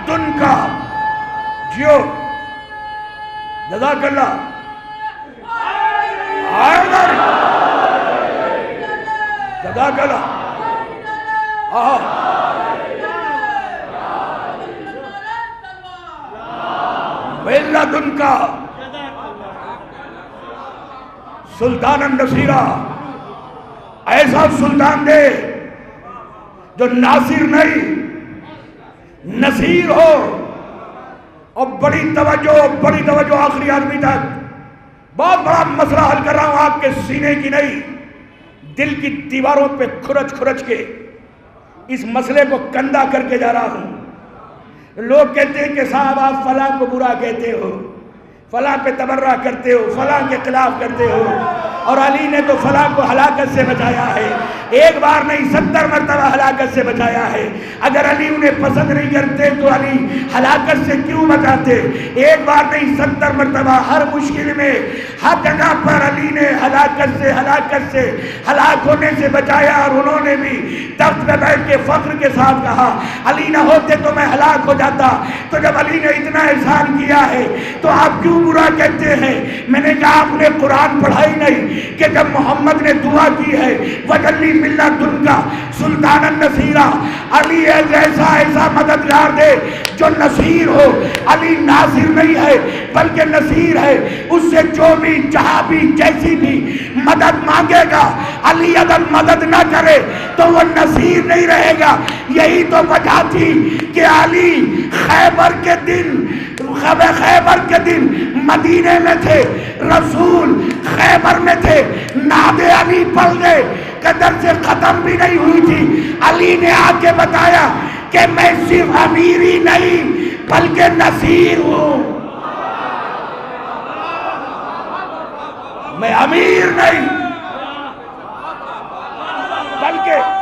دن کا جیو جزاک اللہ جزاک اللہ ملت ان کا سلطان النصیرہ، ایسا سلطان دے جو ناصر نہیں نصیر ہو۔ اور بڑی توجہ آخری آدمی تک، بہت بڑا مسئلہ حل کر رہا ہوں آپ کے سینے کی نہیں، دل کی دیواروں پہ کھرچ کے اس مسئلے کو کندہ کر کے جا رہا ہوں۔ لوگ کہتے ہیں کہ صاحب آپ فلاں کو برا کہتے ہو، فلاں پہ تبرہ کرتے ہو، فلاں کے خلاف کرتے ہو، اور علی نے تو فلاں کو ہلاکت سے بچایا ہے، ایک بار نہیں 70 مرتبہ ہلاکت سے بچایا ہے۔ اگر علی انہیں پسند نہیں کرتے تو علی ہلاکت سے کیوں بچاتے؟ ایک بار نہیں 70 مرتبہ، ہر مشکل میں ہر جگہ پر علی علی نے ہلاکت سے ہلاک ہونے سے بچایا، اور انہوں نے بھی تخت پہ بیٹھ کے فخر کے ساتھ کہا علی نہ ہوتے تو میں ہلاک ہو جاتا۔ تو جب علی نے اتنا احسان کیا ہے تو آپ کیوں برا کہتے ہیں؟ میں نے کہا آپ نے قرآن پڑھائی نہیں کہ جب محمد نے دعا کی ہے وجلی ملت ان کا سلطان النصیرہ، علی ایسا مددگار دے جو نصیر ہو۔ علی ناصر نہیں ہے بلکہ نصیر ہے، اس سے جو بھی جہاں بھی جیسی بھی مدد مانگے گا، علی اگر مدد نہ کرے تو وہ نصیر نہیں رہے گا۔ یہی تو وجہ تھی کہ علی خیبر کے دن مدینے میں تھے، رسول خیبر میں تھے، ناد علی پڑھ گئے، قدر سے ختم بھی نہیں ہوئی تھی، علی نے آ کے بتایا کہ میں صرف امیر ہی نہیں بلکہ نصیر ہوں۔ میں امیر نہیں بلکہ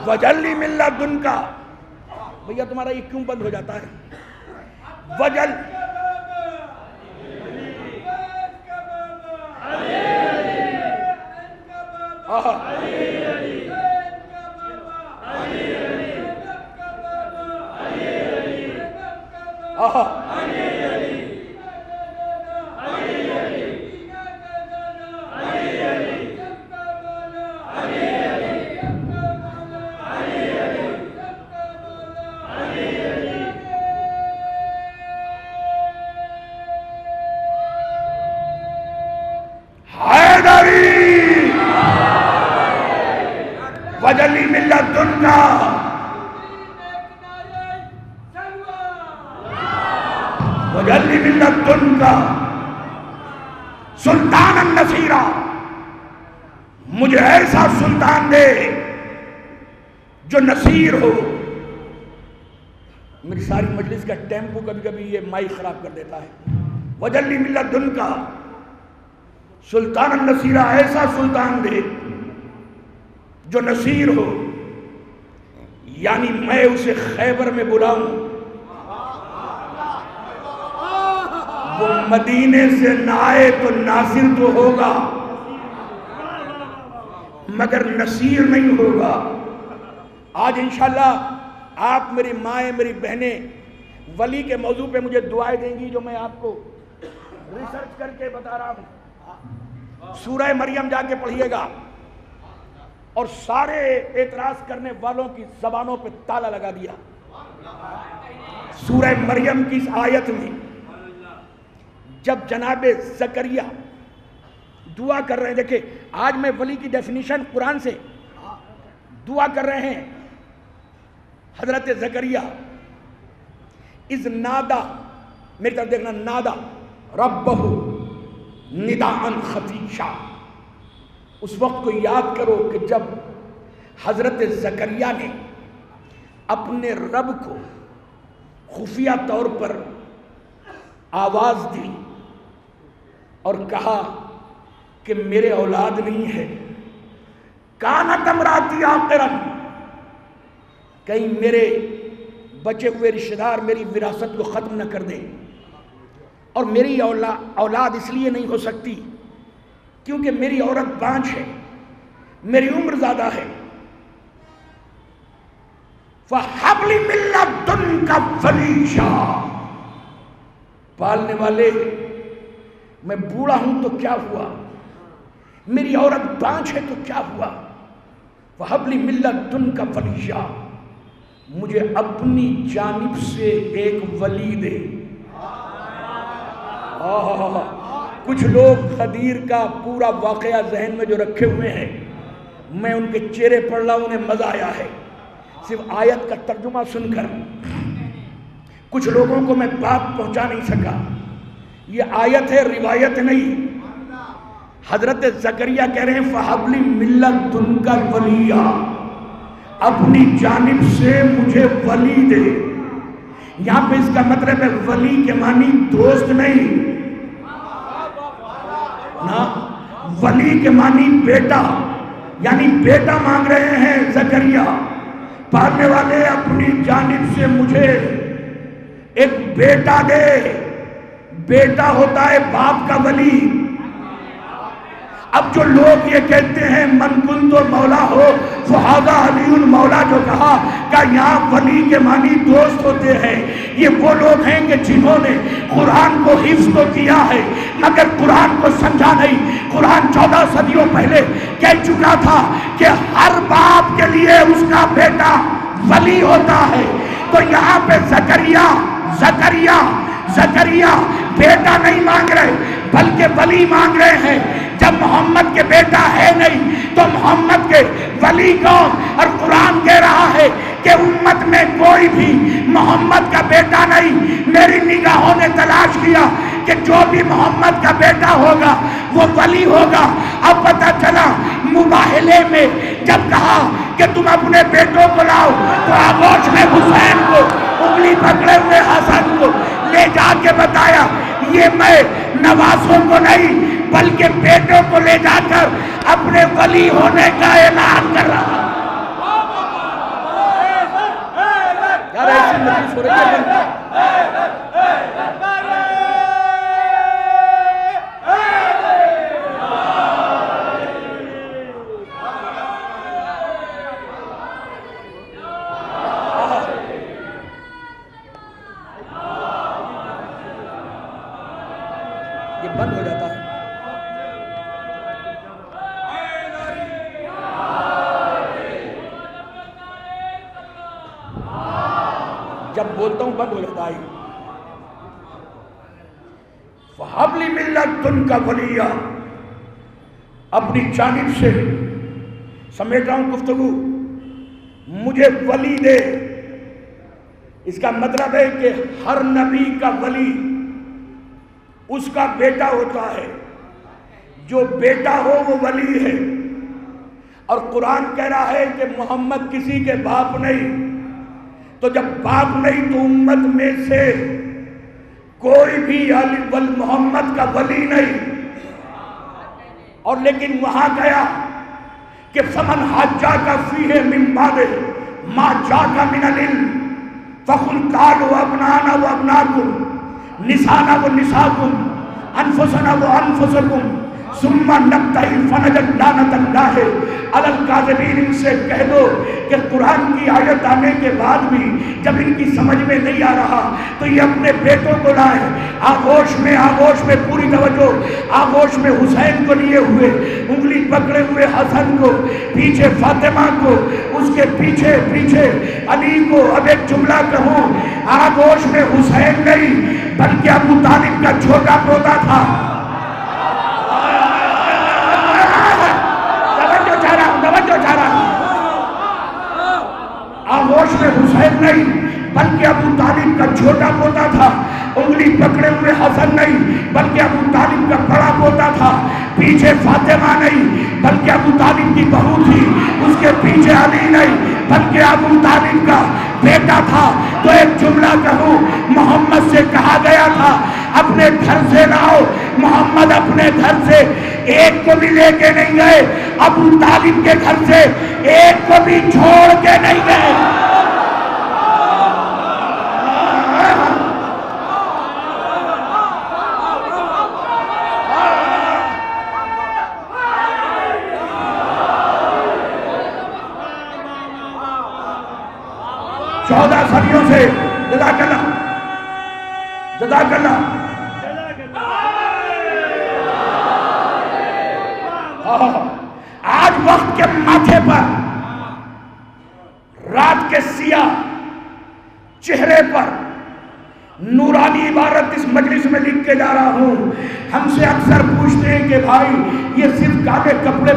وجلی ملت ان کا۔ بھیا تمہارا یہ کیوں بند ہو جاتا ہے؟ وجل وجلی ملت ان کا، وجلی ملت ان کا سلطان النصیرہ، مجھے ایسا سلطان دے جو نصیر ہو۔ میری ساری مجلس کا ٹیمپو کبھی کبھی یہ مائک خراب کر دیتا ہے۔ وجلی ملت ان کا سلطان النصیرہ، ایسا سلطان دے جو نصیر ہو، یعنی میں اسے خیبر میں بلاؤں، وہ مدینے سے نہ آئے تو ناصر تو ہوگا مگر نصیر نہیں ہوگا۔ آج انشاءاللہ آپ میری مائیں میری بہنیں ولی کے موضوع پہ مجھے دعائیں دیں گی جو میں آپ کو ریسرچ کر کے بتا رہا ہوں۔ سورہ مریم جا کے پڑھیے گا، اور سارے اعتراض کرنے والوں کی زبانوں پہ تالا لگا دیا۔ سورہ مریم کی اس آیت میں جب جناب زکریا دعا کر رہے ہیں، دیکھیں آج میں ولی کی ڈیفینیشن قرآن سے دعا کر رہے ہیں۔ حضرت زکریا از نادا، میری طرف دیکھنا، نادا ربہ نداء خفیشا۔ اس وقت کو یاد کرو کہ جب حضرت زکریا نے اپنے رب کو خفیہ طور پر آواز دی اور کہا کہ میرے اولاد نہیں ہے، کانت امراتی عاقرا، کہیں میرے بچے ہوئے رشتہ دار میری وراثت کو ختم نہ کر دیں، اور میری اولاد اس لیے نہیں ہو سکتی کیونکہ میری عورت بانجھ ہے، میری عمر زیادہ ہے۔ فَحَبْلِ مِن لَّدُنْكَ وَلِيًّا، پالنے والے میں بوڑھا ہوں تو کیا ہوا، میری عورت بانجھ ہے تو کیا ہوا، فَحَبْلِ مِن لَّدُنْكَ وَلِيًّا، مجھے اپنی جانب سے ایک ولی دے۔ کچھ لوگ غدیر کا پورا واقعہ ذہن میں جو رکھے ہوئے ہیں، میں ان کے چہرے پڑھ رہا ہوں، انہیں مزہ آیا ہے صرف آیت کا ترجمہ سن کر۔ کچھ لوگوں کو میں بات پہنچا نہیں سکا، یہ آیت ہے روایت نہیں۔ حضرت زکریا کہہ رہے ہیں فَحَبْلِ مِن لَّدُنْكَ وَلِيًّا، اپنی جانب سے مجھے ولی دے۔ یہاں پہ اس کا مطلب ہے ولی کے معنی دوست نہیں، ولی کے معنی بیٹا، یعنی بیٹا مانگ رہے ہیں زکریا۔ پالنے والے اپنی جانب سے مجھے ایک بیٹا دے. بیٹا ہوتا ہے باپ کا ولی. اب جو لوگ یہ کہتے ہیں من کنتو مولا ہو فہذا علی المولا، جو کہا کہ یہاں ولی کے معنی دوست ہوتے ہیں، یہ وہ لوگ ہیں کہ جنہوں نے قرآن کو حفظ تو کیا ہے مگر قرآن کو سمجھا نہیں. قرآن 14 صدیوں پہلے کہہ چکا تھا کہ ہر باپ کے لیے اس کا بیٹا ولی ہوتا ہے. تو یہاں پہ زکریا بیٹا نہیں مانگ رہے بلکہ ولی مانگ رہے ہیں. جب محمد کے بیٹا ہے نہیں تو محمد کے ولی کون؟ اور قرآن کہہ رہا ہے کہ امت میں کوئی بھی محمد کا بیٹا نہیں. میری نگاہوں نے تلاش کیا کہ جو بھی محمد کا بیٹا ہوگا وہ ولی ہوگا. اب پتہ چلا مباہلے میں جب کہا کہ تم اپنے بیٹوں کو لاؤ تو آغوش میں حسین کو، انگلی پکڑے ہوئے حسن کو لے جا کے بتایا یہ میں نوازوں کو نہیں بلکہ بیٹوں کو لے جا کر اپنے ولی ہونے کا اعلان کر رہا. یار ایسی مجلس ہو رہی ہے. یہ بند ہو جاتا ہے. جب بولتا ہوں بند ہو جاتا ہے. فَحَبْ لِي مِن لَّدُنْكَ وَلِيًّا، اپنی جانب سے سمیٹ رہا ہوں گفتگو، مجھے ولی دے. اس کا مطلب ہے کہ ہر نبی کا ولی اس کا بیٹا ہوتا ہے. جو بیٹا ہو وہ ولی ہے. اور قرآن کہہ رہا ہے کہ محمد کسی کے باپ نہیں. تو جب باپ نہیں تو امت میں سے کوئی بھی محمد کا ولی نہیں. اور لیکن وہاں گیا کہ فمن حاجاک فیہ من بعد ما جاک من العلم فقل تعالوا ابنانا وابناکم نسانا ونساکم انفسنا وانفسکم ثم نبتہل فنجد لعنت اللہ علی الکاذبین. ان سے کہہ دو کہ قرآن کی آیت آنے کے بعد بھی جب ان کی سمجھ میں نہیں آ رہا تو یہ اپنے بیٹوں کو لائے. آغوش میں پوری توجہ، آغوش میں حسین کو لیے ہوئے، انگلی پکڑے ہوئے حسن کو، پیچھے فاطمہ کو، اس کے پیچھے علی کو. اب ایک جملہ کہوں، آغوش میں حسین نہیں بلکہ ابو طالب کا چھوٹا پوتا تھا. آغوش میں حسین نہیں بلکہ ابو طالب کا چھوٹا پوتا تھا. انگلی پکڑے ہوئے حسن نہیں بلکہ ابو طالب کا بڑا پوتا تھا. پیچھے فاطمہ نہیں بلکہ ابو طالب کی بہو تھی. اس کے پیچھے علی نہیں بلکہ ابو طالب کا بیٹا تھا. تو ایک جملہ کہوں، محمد سے کہا گیا تھا اپنے گھر سے لاؤ. محمد اپنے گھر سے ایک کو بھی لے کے نہیں گئے، ابو طالب کے گھر سے ایک کو بھی چھوڑ کے نہیں گئے. چودہ صدیوں سے جزاک اللہ آج وقت کے ماتھے پر، رات کے سیاہ چہرے پر نورانی عبارت اس مجلس میں لکھ کے جا رہا ہوں. ہم سے اکثر پوچھتے ہیں کہ بھائی یہ صرف کالے کپڑے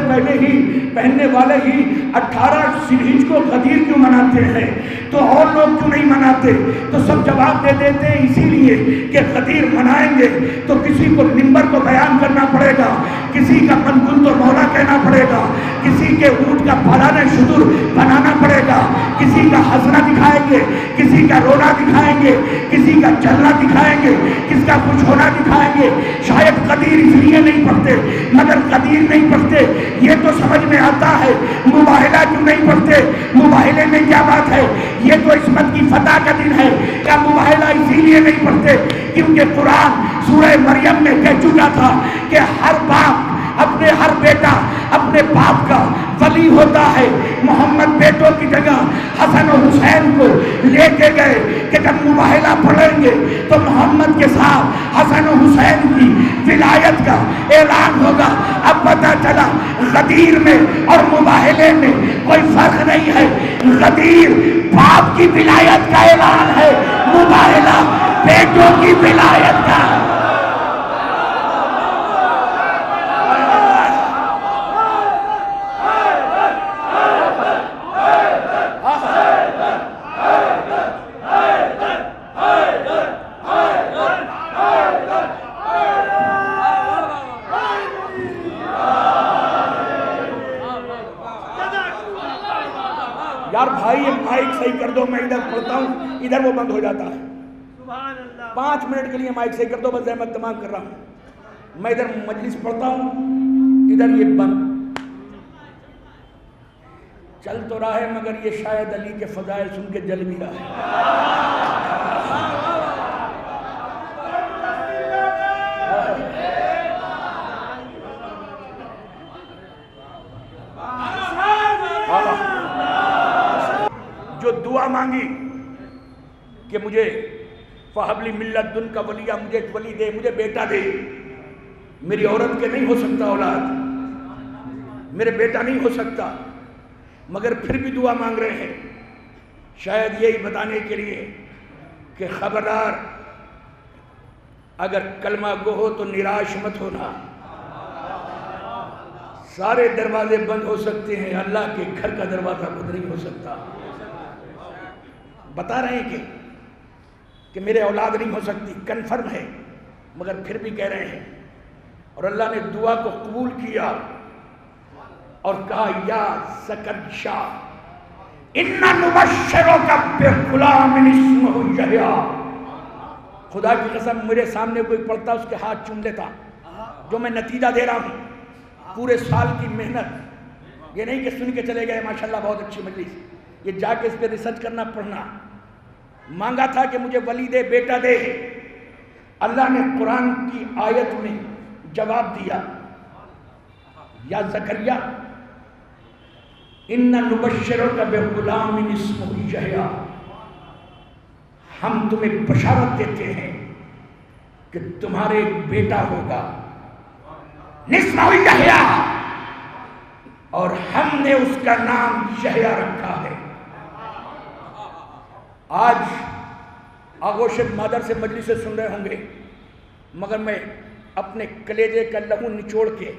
پہننے والے ہی 18 ذوالحجہ کو غدیر کیوں مناتے ہیں، تو اور لوگ کیوں نہیں مناتے؟ تو سب جواب دے دیتے ہیں اسی لیے کہ غدیر منائیں گے تو کسی کو منبر کو بیان کرنا پڑے گا کسی کا منقول تو مولا کہنا پڑے گا، کسی کے اونٹ کا پالانہ شدر بنانا پڑے گا، کسی کا ہنسنا دکھائیں گے، کسی کا رونا دکھائیں گے، کسی کا چلنا دکھائیں گے، کس کا کچھ ہونا دکھائیں گے۔ شاید قدیر اس لیے نہیں پڑھتے، مگر قدیر نہیں پڑھتے یہ تو سمجھ میں آتا ہے، مباہلہ کیوں نہیں پڑھتے؟ مباہلے میں کیا بات ہے؟ یہ تو عصمت کی فتح کا دن ہے۔ کیا مباہلہ اسی لیے نہیں پڑھتے کیونکہ قرآن سورہ مریم میں کہہ چکا تھا کہ ہر باپ اپنے ہر بیٹا اپنے باپ کا ولی ہوتا ہے۔ محمد بیٹوں کی جگہ حسن و حسین کو لے کے گئے کہ جب مباہلہ پڑھیں گے تو محمد کے ساتھ حسن و حسین کی ولایت کا اعلان ہوگا۔ اب پتہ چلا غدیر میں اور مباہلے میں کوئی فرق نہیں ہے۔ غدیر باپ کی ولایت کا اعلان ہے، مباہلہ بیٹوں کی ولایت کا۔ یار بھائی یہ مائک صحیح کر دو، میں ادھر پڑھتا ہوں ادھر وہ بند ہو جاتا ہے۔ 5 منٹ کے لیے مائک صحیح کر دو، بس زحمت تمام کر رہا ہوں۔ میں ادھر مجلس پڑھتا ہوں، ادھر یہ بند چل تو رہا ہے، مگر یہ شاید علی کے فضائل سن کے جل بھی رہا ہے۔ جو دعا مانگی کہ مجھے فَحَبْ لِي مِن لَّدُنْكَ وَلِيًّا، مجھے ایک ولی دے، مجھے بیٹا دے، میری عورت کے نہیں ہو سکتا اولاد، میرے بیٹا نہیں ہو سکتا، مگر پھر بھی دعا مانگ رہے ہیں، شاید یہی بتانے کے لیے کہ خبردار اگر کلمہ گو ہو تو نراش مت ہونا، سارے دروازے بند ہو سکتے ہیں، اللہ کے گھر کا دروازہ بند نہیں ہو سکتا۔ بتا رہے ہیں کہ میرے اولاد نہیں ہو سکتی، کنفرم ہے، مگر پھر بھی کہہ رہے ہیں، اور اللہ نے دعا کو قبول کیا اور کہا یا زکریا اِنَّا نُبَشِّرُكَ بِغُلَامٍ اسْمُهُ یحییٰ۔ خدا کی قسم میرے سامنے کوئی پڑھتا اس کے ہاتھ چوم لیتا، جو میں نتیجہ دے رہا ہوں پورے سال کی محنت، یہ نہیں کہ سن کے چلے گئے ماشاءاللہ بہت اچھی مجلس، یہ جا کے اس پہ ریسرچ کرنا پڑھنا۔ مانگا تھا کہ مجھے ولی دے، بیٹا دے، اللہ نے قرآن کی آیت میں جواب دیا یا زکریا اِنَّا نُبَشِّرُكَ بِغُلَامٍ اسْمُهُ یحییٰ، ہم تمہیں بشارت دیتے ہیں کہ تمہارے ایک بیٹا ہوگا، اسمہ یحییٰ، اور ہم نے اس کا نام یحییٰ رکھا ہے۔ آج آغوش مادر سے مجلس سے سن رہے ہوں گے، مگر میں اپنے کلیجے کا لہو نچوڑ کے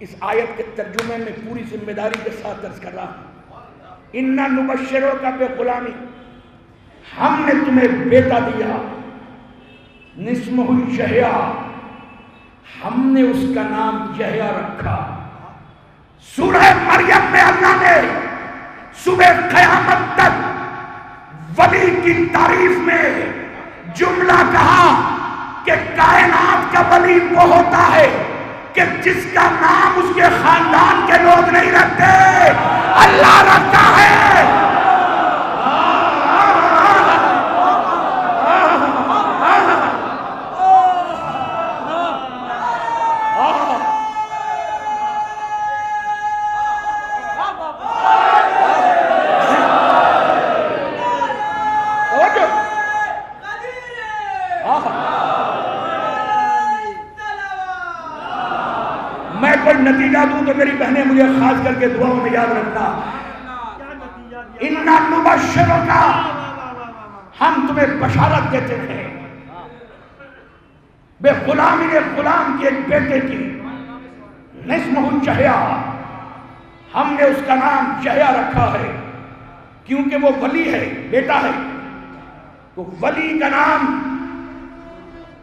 اس آیت کے ترجمے میں پوری ذمہ داری کے ساتھ درس کر رہا ہوں۔ اِنَّا نُبَشِّرُكَ بِغُلَامٍ، ہم نے تمہیں بیٹا دیا، اسمہ یحییٰ، ہم نے اس کا نام یحییٰ رکھا۔ سورہ مریم میں اللہ نے صبح قیامت تک ولی کی تعریف میں جملہ کہا کہ کائنات کا ولی وہ ہوتا ہے کہ جس کا نام اس کے خاندان کے لوگ نہیں رکھتے، اللہ رکھتا ہے۔ میں کوئی نتیجہ دوں تو میری بہنیں مجھے خاص کر کے دعاؤں میں یاد رکھنا۔ اِنَّا نُبَشِّرُكَ، ہم تمہیں بشارت دیتے ہیں بے غلام، غلام کے ایک بیٹے کی، اسمہ یحییٰ، ہم نے اس کا نام یحییٰ رکھا ہے کیونکہ وہ ولی ہے، بیٹا ہے، تو ولی کا نام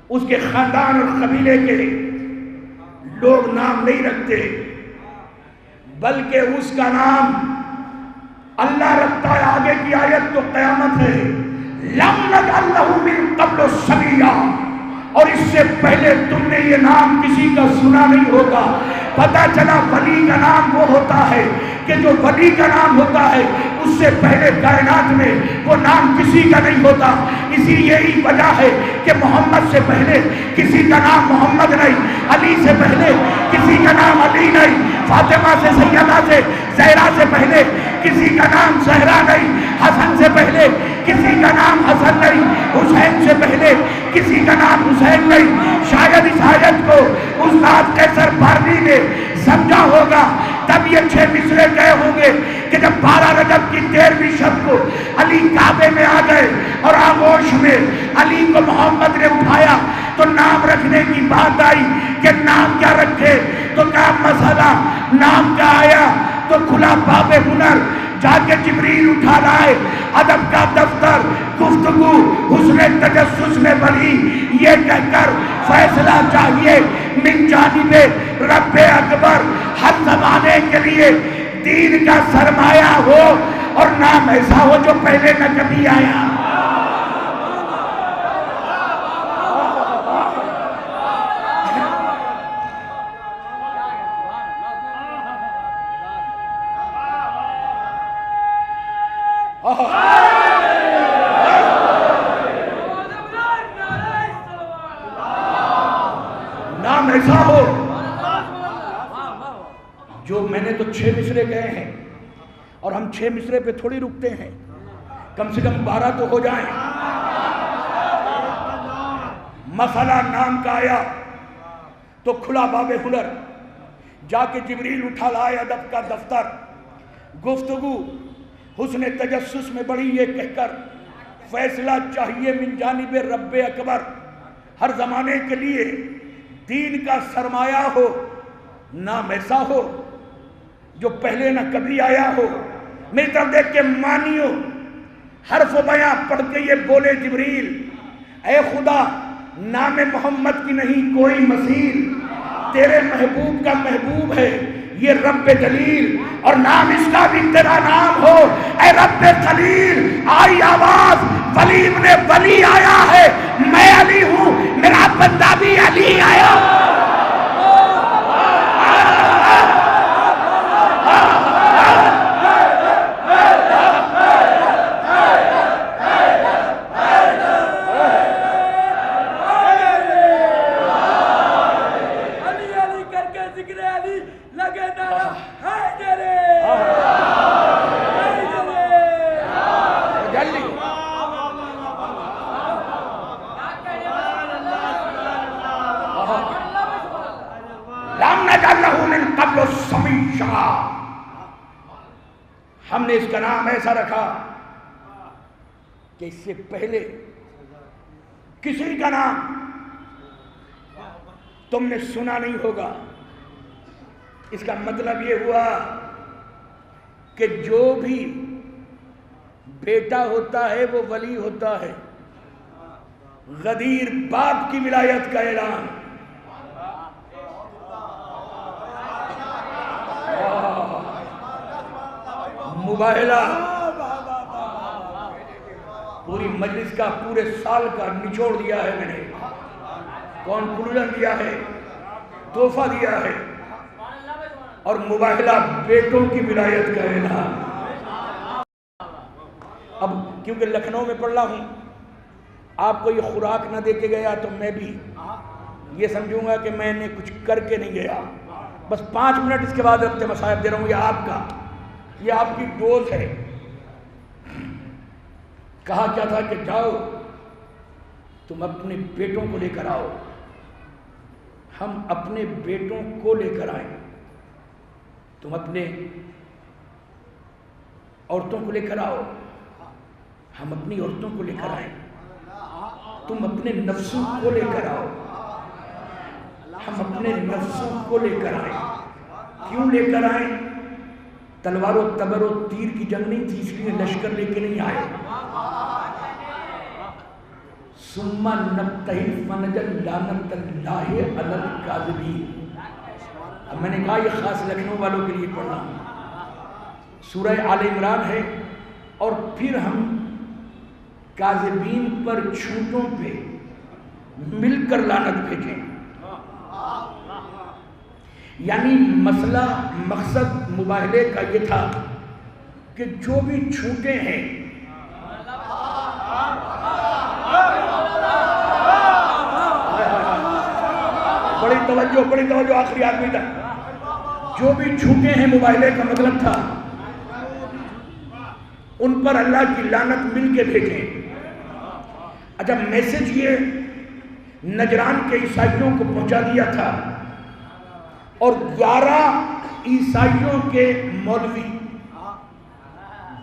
اس کے خاندان اور قبیلے کے لوگ نام نہیں رکھتے، بلکہ اس کا نام اللہ رکھتا ہے۔ آگے کی آیت تو قیامت ہے، لَمْ نَجْعَل لَّهُ مِن قَبْلُ سَمِيًّا، اور اس سے پہلے تم نے یہ نام کسی کا سنا نہیں ہوگا۔ پتہ چلا ولی کا نام وہ ہوتا ہے کہ جو ولی کا نام ہوتا ہے اس سے پہلے کائنات میں وہ نام کسی کا نہیں ہوتا۔ اسی یہی وجہ ہے کہ محمد سے پہلے کسی کا نام محمد نہیں، علی سے پہلے کسی کا نام علی نہیں، فاطمہ سے سیدہ سے زہرا سے پہلے کسی کا نام زہرا نہیں، حسن سے پہلے کسی کا نام حسن نہیں، حسین سے پہلے کسی کا نام حسین نہیں۔ شاید اس آیت کو استاد قیصر بارنی نے سمجھا ہوگا، تب یہ 6 مصرے گئے ہوں گے کہ جب 12 رجب کی 13ویں شب کو علی کعبے میں آ گئے اور آغوش میں علی کو محمد نے اٹھایا تو نام رکھنے کی بات آئی کہ نام کیا رکھے، تو کہا مسئلہ نام کیا آیا، تو کھلا باب ہنر، جا کے جبریل اٹھا لائے، ادب کا دفتر، گفتگو حسن تجسس میں بڑھی، یہ کہہ کر فیصلہ چاہیے من جانب رب اکبر، ہر زمانے کے لیے دین کا سرمایہ ہو اور نام ایسا ہو جو پہلے نہ کبھی آیا۔ نام ایسا ہو جو، میں نے تو 6 مصرے گئے ہیں اور ہم 6 مصرے پہ تھوڑی رکتے ہیں، کم سے کم 12 تو ہو جائیں۔ مسئلہ نام کا آیا تو کھلا باب ہنر، جا کے جبریل اٹھا لائے ادب کا دفتر، گفتگو حسن تجسس میں بڑھی، یہ کہہ کر فیصلہ چاہیے من جانب رب اکبر، ہر زمانے کے لیے دین کا سرمایہ ہو، نام ایسا ہو جو پہلے نہ کبھی آیا ہو۔ میری طرف دیکھ کے مانیو، حرف و بیاں پڑھ کے یہ بولے جبریل، اے خدا نام محمد کی نہیں کوئی مثیل، تیرے محبوب کا محبوب ہے یہ رب جلیل، اور نام اس کا بھی تیرا نام ہو اے رب خلیل۔ آئی آواز ولی ابن ولی آیا ہے، میں علی ہوں، میرا بندہ بھی علی آیا۔ ہم نے اس کا نام ایسا رکھا کہ اس سے پہلے کسی کا نام تم نے سنا نہیں ہوگا۔ اس کا مطلب یہ ہوا کہ جو بھی بیٹا ہوتا ہے وہ ولی ہوتا ہے۔ غدیر باپ کی ولایت کا اعلان، مباہلہ پوری مجلس کا پورے سال کا نچوڑ دیا ہے میں نے، کنکلوژن دیا ہے، تحفہ دیا ہے، اور مباہلہ بیٹوں کی ولایت کا اعلان۔ اب کیونکہ لکھنؤ میں پڑھ رہا ہوں، آپ کو یہ خوراک نہ دے کے گیا تو میں بھی یہ سمجھوں گا کہ میں نے کچھ کر کے نہیں گیا۔ بس 5 منٹ اس کے بعد اپنے مصائب دے رہا ہوں، یہ آپ کا، یہ آپ کی ڈوز ہے۔ کہا کیا تھا کہ جاؤ تم اپنے بیٹوں کو لے کر آؤ۔ ہم اپنے بیٹوں کو لے کر آئیں، تم اپنے عورتوں کو لے کر آؤ، ہم اپنی عورتوں کو لے کر آئیں، تم اپنے نفسوں کو لے کر آؤ، ہم اپنے نفسوں کو لے کر آئیں۔ کیوں لے کر آئیں؟ تلوار و تبر و تیر کی جنگ نہیں تھی، اس لیے لشکر لے کے نہیں آئے۔ ثم نبتہل فنجعل لعنت اللہ علی الکاذبین، اب میں نے کہا یہ خاص لکھنؤ والوں کے لیے پڑھنا سورہ آل عمران ہے، اور پھر ہم کاذبین پر جھوٹوں پہ مل کر لعنت بھیجیں۔ یعنی مسئلہ مقصد مباہلے کا یہ تھا کہ جو بھی جھوٹے ہیں بڑی توجہ آخری آدمی تک، جو بھی جھوٹے ہیں مباہلے کا مطلب تھا ان پر اللہ کی لعنت مل کے بھیجیں۔ اچھا میسج یہ نجران کے عیسائیوں کو پہنچا دیا تھا، اور 11 عیسائیوں کے مولوی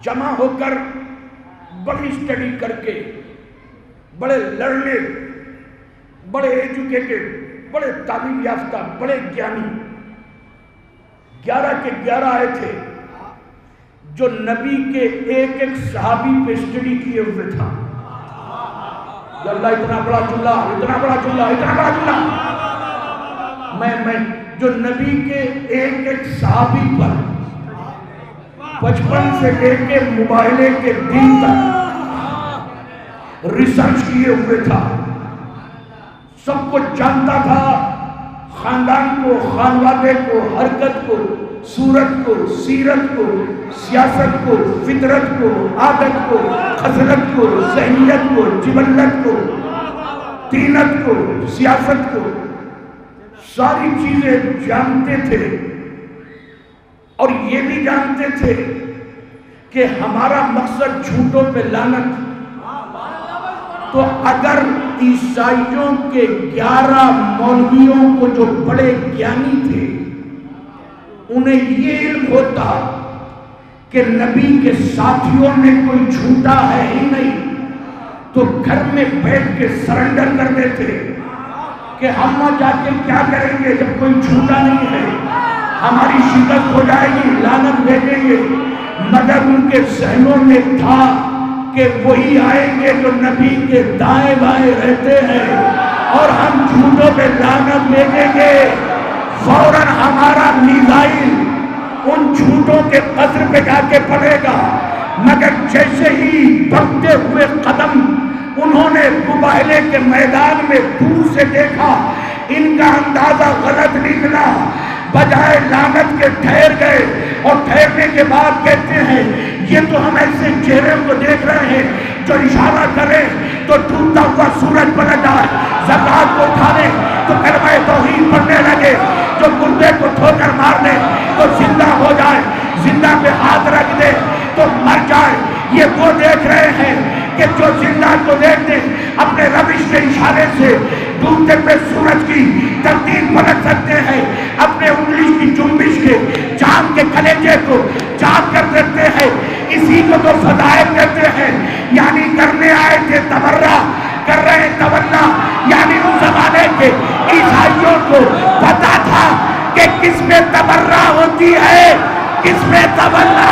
جمع ہو کر بڑی اسٹڈی کر کے، بڑے لرنے، بڑے ایجوکیٹڈ، بڑے تعلیم یافتہ، بڑے گیانی 11 کے 11 آئے تھے جو نبی کے ایک ایک صحابی پہ اسٹڈی کیے ہوئے تھا۔ یا اللہ اتنا بڑا جملہ، اتنا بڑا جملہ، اتنا بڑا جملہ، میں جو نبی کے ایک ایک صحابی پر بچپن سے لے کے مباہلے کے دن تک ریسرچ کیے ہوئے تھا، سب کو جانتا تھا، خاندان کو، خانوادے کو، حرکت کو، صورت کو، سیرت کو، سیاست کو، فطرت کو، عادت کو، خصلت کو، ذہنیت کو، جبلت کو، طینت کو، سیاست کو، ساری چیزیں جانتے تھے، اور یہ بھی جانتے تھے کہ ہمارا مقصد جھوٹوں پہ لعنت۔ تو اگر عیسائیوں کے 11 مولویوں کو جو بڑے گیانی تھے انہیں یہ علم ہوتا کہ نبی کے ساتھیوں میں کوئی جھوٹا ہے ہی نہیں، تو گھر میں بیٹھ کے سرنڈر کر دیتے کہ ہم نہ جا کے کیا کریں گے جب کوئی جھوٹا نہیں ہے، ہماری شکست ہو جائے گی، لعنت بھیجیں گے۔ مگر ان کے ذہنوں میں تھا کہ وہی آئیں گے جو نبی کے دائیں بائیں رہتے ہیں، اور ہم جھوٹوں پہ لعنت بھیجیں گے، فوراً ہمارا میزائل ان جھوٹوں کے قصر پہ جا کے پڑے گا۔ مگر جیسے ہی بڑھتے ہوئے قدم انہوں نے مباہلے کے میدان میں دور سے دیکھا، ان کا اندازہ غلط نکلا، بجائے لعنت کے ٹھہر گئے، اور ٹھہرنے کے بعد کہتے ہیں یہ تو ہم ایسے چہرے کو دیکھ رہے ہیں جو اشارہ کرے تو ڈوبتا ہوا سورج پلٹ جائے، زکات کو اٹھانے تو کلمہ توحید پڑھنے لگے، جو مردے کو ٹھوکر مار دے تو زندہ ہو جائے، زندہ پہ ہاتھ رکھ دے تو مر جائے۔ یہ وہ دیکھ رہے ہیں کہ جو زندہ کو دیکھ دے اپنے روش کے اشارے سے ڈوبتے پہ سورج کی ترتیب پلٹ سکتے ہیں، اپنے انگلی کی جنبش کے چاند کے کلیجے کو چاند کر دیتے ہیں۔ اسی کو تو فضائل کہتے ہیں، یعنی کرنے آئے تھے تبرہ، کر رہے تولہ، یعنی اس زمانے کے عیسائیوں کو پتا تھا کہ کس میں تبرہ ہوتی ہے، کس میں تولہ۔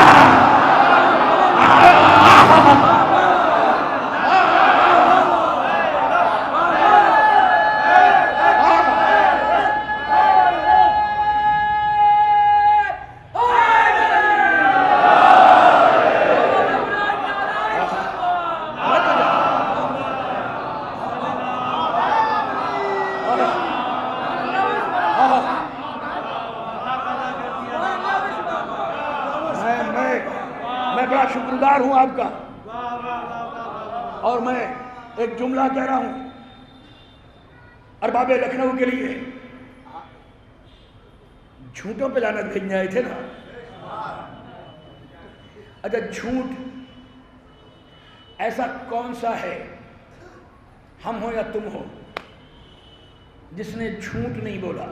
میں بڑا شکردار ہوں آپ کا، اور میں ایک جملہ کہہ رہا ہوں ارباب لکھنؤ کے لیے، جھوٹوں پہ لعنت بھیجنے آئے تھے نا۔ اچھا جھوٹ ایسا کون سا ہے، ہم ہو یا تم ہو، جس نے جھوٹ نہیں بولا؟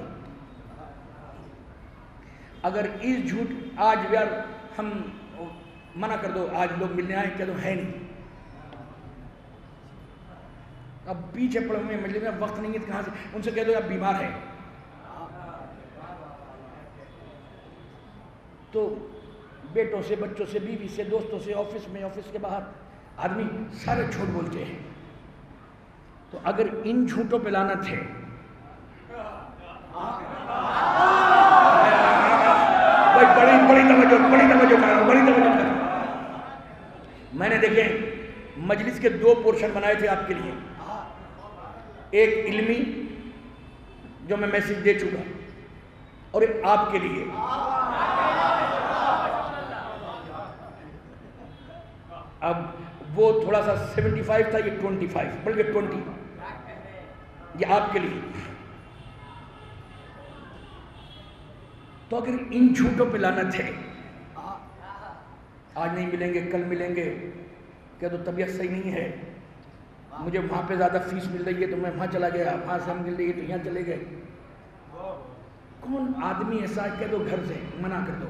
اگر اس جھوٹ آج یار ہم منع کر دو، آج لوگ ملنے آئے، کہہ دو ہے نہیں، اب پیچھے پڑے ہوئے مجلس میں وقت نہیں ہے، کہاں سے ان سے کہہ دو اب بیمار ہے، تو بیٹوں سے، بچوں سے، بیوی سے، دوستوں سے، آفس میں، آفس کے باہر آدمی سارے جھوٹ بولتے ہیں۔ تو اگر ان جھوٹوں پہ لعنت ہے میں نے دیکھیں مجلس کے 2 پورشن بنائے تھے آپ کے لیے، ایک علمی جو میں میسج دے چکا اور ایک آپ کے لیے۔ اب وہ تھوڑا سا 75 تھا، یہ 25 بلکہ 20، یہ آپ کے لیے۔ تو اگر ان جھوٹوں پہ لعنت ہے، آج نہیں ملیں گے کل ملیں گے، کیا تو طبیعت صحیح نہیں ہے، مجھے وہاں پہ زیادہ فیس مل رہی ہے تو میں وہاں چلا گیا، وہاں سے ہم مل رہی ہے تو یہاں چلے گئے۔ کون آدمی ایسا ہے، کہہ دو گھر سے منع کر دو۔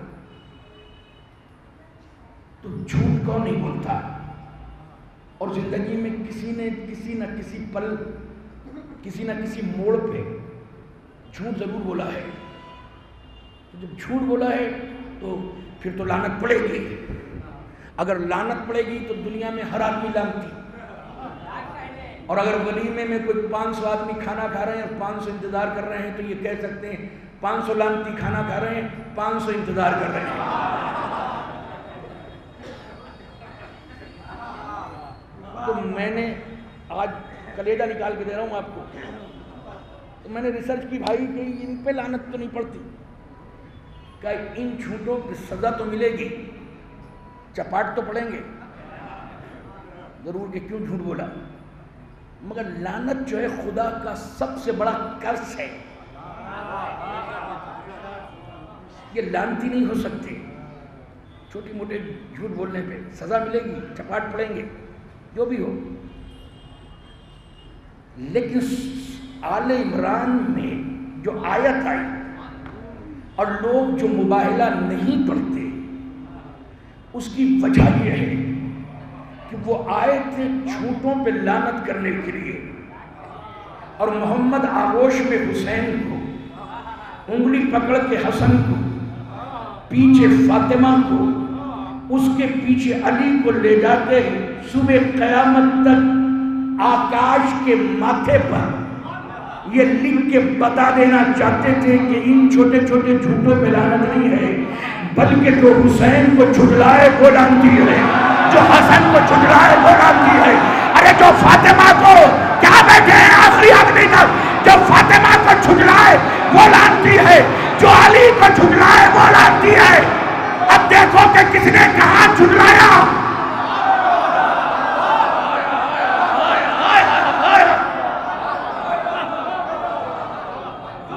تو جھوٹ کون نہیں بولتا؟ اور زندگی میں کسی نے کسی نہ کسی پل، کسی نہ کسی موڑ پہ جھوٹ ضرور بولا ہے۔ تو جب جھوٹ بولا ہے تو پھر تو لعنت پڑے گی۔ اگر لعنت پڑے گی تو دنیا میں ہر آدمی لعنتی، اور اگر ولیمے میں کوئی 500 آدمی کھانا کھا رہے ہیں اور 500 انتظار کر رہے ہیں تو یہ کہہ سکتے ہیں 500 لعنتی کھانا کھا رہے ہیں، 500 انتظار کر رہے ہیں۔ تو میں نے آج کلیجہ نکال کے دے رہا ہوں آپ کو، تو میں نے ریسرچ کی بھائی کہ ان پہ لعنت تو نہیں پڑتی، کہ ان جھوٹوں پہ سزا تو ملے گی، چپاٹ تو پڑیں گے ضرور کہ کیوں جھوٹ بولا، مگر لعنت جو ہے خدا کا سب سے بڑا کرس ہے، یہ لعنتی نہیں ہو سکتے۔ چھوٹی موٹے جھوٹ بولنے پہ سزا ملے گی، چپاٹ پڑیں گے، جو بھی ہو۔ لیکن آل عمران میں جو آیت آئی اور لوگ جو مباہلہ نہیں پڑھتے، اس کی وجہ یہ ہے کہ وہ آئے تھے جھوٹوں پہ لعنت کرنے کے لیے، اور محمد آغوش میں حسین کو، انگلی پکڑ کے حسن کو، پیچھے فاطمہ کو، اس کے پیچھے علی کو لے جاتے صبح قیامت تک آکاش کے ماتھے پر یہ لکھ کے بتا دینا چاہتے تھے کہ ان چھوٹے چھوٹے جھوٹوں پہ لعنت نہیں ہے، بلکہ جو حسین کو جھٹلائے وہ لعنتی ہے، جو حسن کو جھٹلائے وہ لعنتی ہے۔ ارے جو فاطمہ کو، کیا بیٹھے ہیں آخری آدمی تک، جو فاطمہ کو جھٹلائے وہ لعنتی ہے، جو علی کو جھٹلائے وہ لعنتی ہے۔ اب دیکھو کہ کس نے کہاں جھٹلایا۔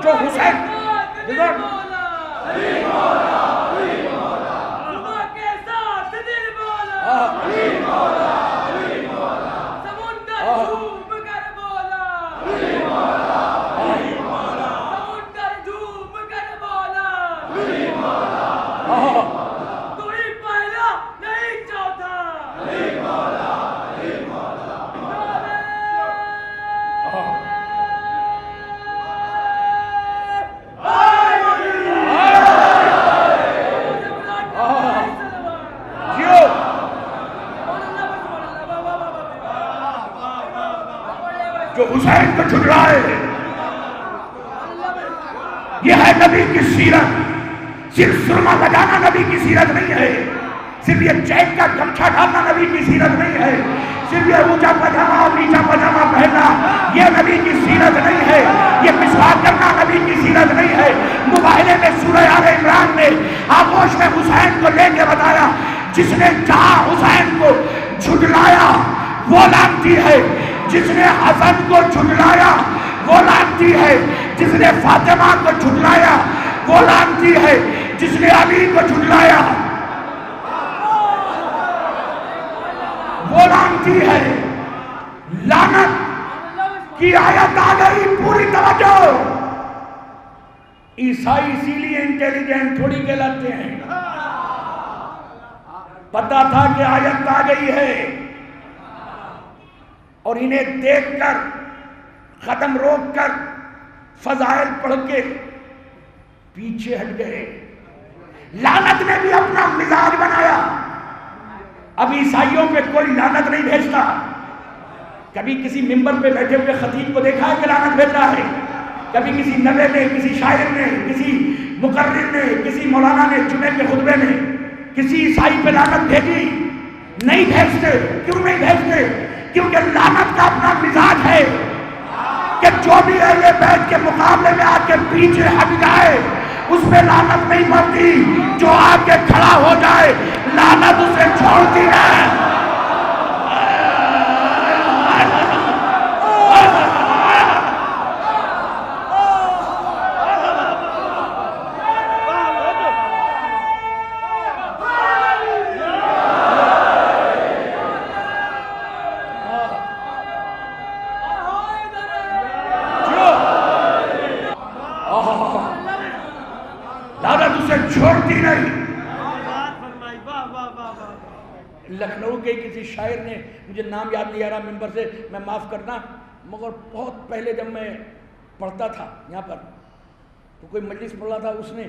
جو حسین جو حسین کو جھٹلائے، یہ ہے نبی کی سیرت۔ صرف سرما لگانا نبی کی سیرت نہیں ہے، صرف یہ چیک کا گمچھا ڈالنا نبی کی سیرت نہیں ہے، صرف یہ اونچا پاجامہ اور نیچا پاجامہ پہننا یہ نبی کی سیرت نہیں ہے، یہ مسواک کرنا نبی کی سیرت نہیں ہے۔ مباہلے میں سورہ آل عمران میں آغوش میں حسین کو لے کے بتایا، جس نے جہاں حسین کو جھٹلایا وہ لعنتی ہے، جس نے حسن کو جھٹلایا وہ لعنتی ہے، جس نے فاطمہ کو جھٹلایا وہ لعنتی ہے، جس نے علی کو جھٹلایا وہ لعنتی ہے۔ لعنت کی آیت آ گئی، پوری توجہ۔ عیسائی اسی لیے انٹیلیجنٹ تھوڑی کہلاتے ہیں، پتا تھا کہ آیت آ گئی ہے، اور انہیں دیکھ کر قدم روک کر فضائل پڑھ کے پیچھے ہٹ گئے۔ لعنت نے بھی اپنا مزاج بنایا۔ اب عیسائیوں پہ کوئی لعنت نہیں بھیجتا۔ کبھی کسی ممبر پہ بیٹھے ہوئے خطیب کو دیکھا ہے کہ لعنت بھیج رہا ہے؟ کبھی کسی نبی نے، کسی شاعر نے، کسی مقرر نے، کسی مولانا نے جمعے کے خطبے میں کسی عیسائی پہ لعنت بھیجی؟ نہیں بھیجتے. کیوں نہیں بھیجتے؟ کیونکہ لعنت کا اپنا مزاج ہے کہ جو بھی اہل بیت کے مقابلے میں آ کے پیچھے ہٹ جائے اس پہ لعنت نہیں پڑتی. جو آ کے کھڑا ہو جائے لعنت اسے چھوڑتی ہے. چھوڑتی نہیں. لکھنؤ کے کسی شاعر نے، مجھے نام یاد نہیں آ رہا ممبر سے، میں معاف کرنا، مگر بہت پہلے جب میں پڑھتا تھا یہاں پر تو کوئی مجلس پڑھ رہا تھا، اس نے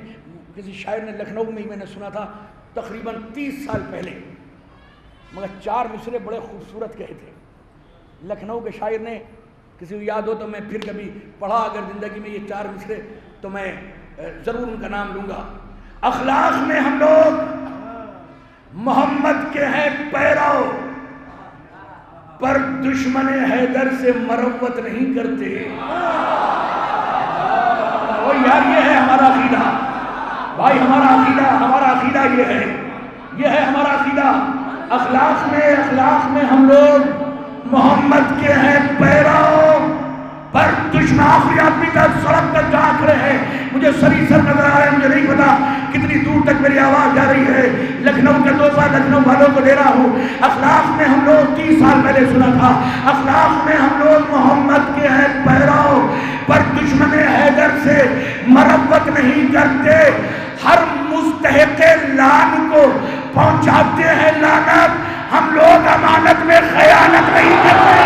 کسی شاعر نے لکھنؤ میں ہی میں نے سنا تھا تقریباً 30 سال پہلے، مگر 4 مصرے بڑے خوبصورت کہے تھے. لکھنؤ کے شاعر نے، کسی کو یاد ہو تو میں پھر کبھی پڑھا اگر زندگی میں یہ 4 مصرے تو میں ضرور ان کا نام لوں گا. اخلاق میں ہم لوگ محمد کے ہیں پیرو، پر دشمن حیدر سے مروت نہیں کرتے. او یار یہ ہے ہمارا عقیدہ بھائی، ہمارا عقیدہ یہ ہے ہمارا عقیدہ. اخلاق میں ہم لوگ محمد کے ہیں پیرو، پر دشمن آخری آدمی کا سڑک پر جا کھڑے ہیں. مجھے سری سر نظر آ رہے ہیں، مجھے نہیں پتا کتنی دور تک میری آواز جا رہی ہے. لکھنؤ کا تحفہ لکھنؤ والوں کو دے رہا ہوں. اخلاق میں ہم لوگ 30 سال پہلے سنا تھا، اخلاق میں ہم لوگ محمد کے ہیں پیرو، پر دشمن حیدر سے مروت نہیں کرتے. ہر مستحق لعن کو پہنچاتے ہیں لعنت. ہم لوگ امانت میں خیانت نہیں کرتے.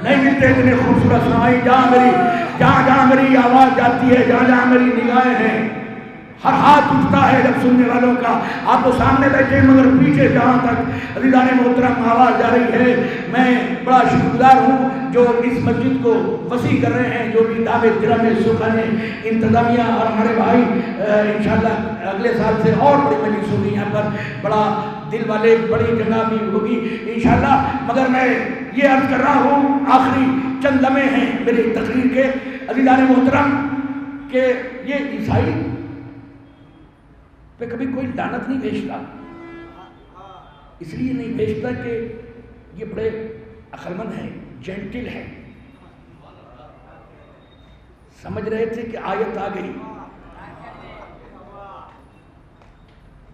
نہیں ملتے اتنے خوبصورت سنائی. جہاں میری آواز جاتی ہے، جہاں میری نگاہیں ہیں، ہر ہاتھ اٹھتا ہے جب سننے والوں کا. آپ تو سامنے بیٹھے مگر پیچھے جہاں تک عزیزان محترم آواز جا رہی ہے، میں بڑا شکرگزار ہوں جو اس مسجد کو وسیع کر رہے ہیں، جو بھی دعوت درم سخن انتظامیہ اور ہمارے بھائی انشاءاللہ اگلے سال سے اور بڑی مجلس ہوگی یہاں پر، بڑا دل والے بڑی جگہ بھی ہوگی انشاءاللہ. مگر میں یہ عرض کر رہا ہوں، آخری چند لمحے ہیں میری تقریر کے عزیزان محترم، کہ یہ عیسائی پہ کبھی کوئی لعنت نہیں بھیجتا. اس لیے نہیں بھیجتا کہ یہ بڑے عقلمند ہیں، جینٹل ہیں. سمجھ رہے تھے کہ آیت آ گئی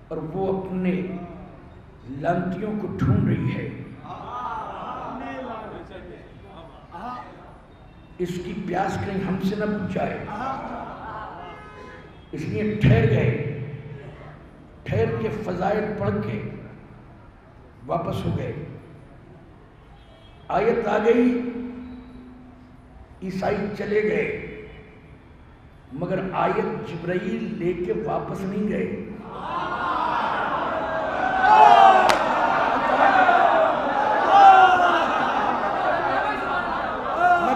اور وہ اپنے لعنتیوں کو ڈھونڈ رہی ہے. اس کی پیاس کہیں ہم سے نہ بجھ جائے، اس لیے ٹھہر گئے. ٹھہر کے فضائل پڑھ کے واپس ہو گئے. آیت آ گئی، عیسائی چلے گئے، مگر آیت جبرائیل لے کے واپس نہیں گئے. میں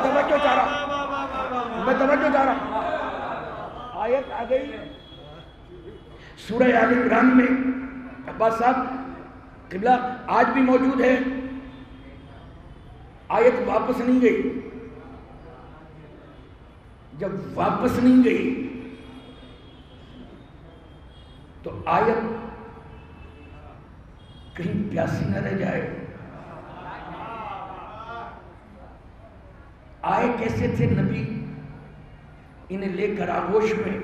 توجہ چاہ رہا. آیت آ گئی سورہ آل عمران میں. عباس صاحب قبلہ آج بھی موجود ہے. آیت واپس نہیں گئی. جب واپس نہیں گئی تو آیت کہیں پیاسی نہ رہ جائے. آئے کیسے تھے نبی؟ انہیں لے کر آغوش میں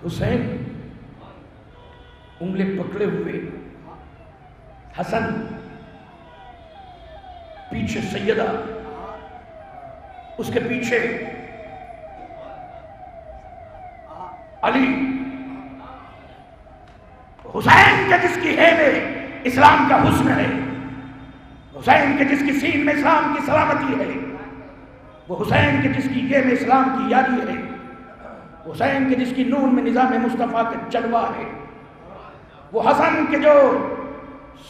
حسین انگلیں پکڑے ہوئے، حسن پیچھے سیدہ، اس کے پیچھے علی. حسین کے جس کی ہے میں اسلام کا حسن ہے، حسین کے جس کی سین میں اسلام کی سلامتی ہے، وہ حسین کے جس کی یہ میں اسلام کی یاری ہے، حسین کے جس کی نون میں نظام مصطفیٰ کا جلوہ ہے، وہ حسن کے جو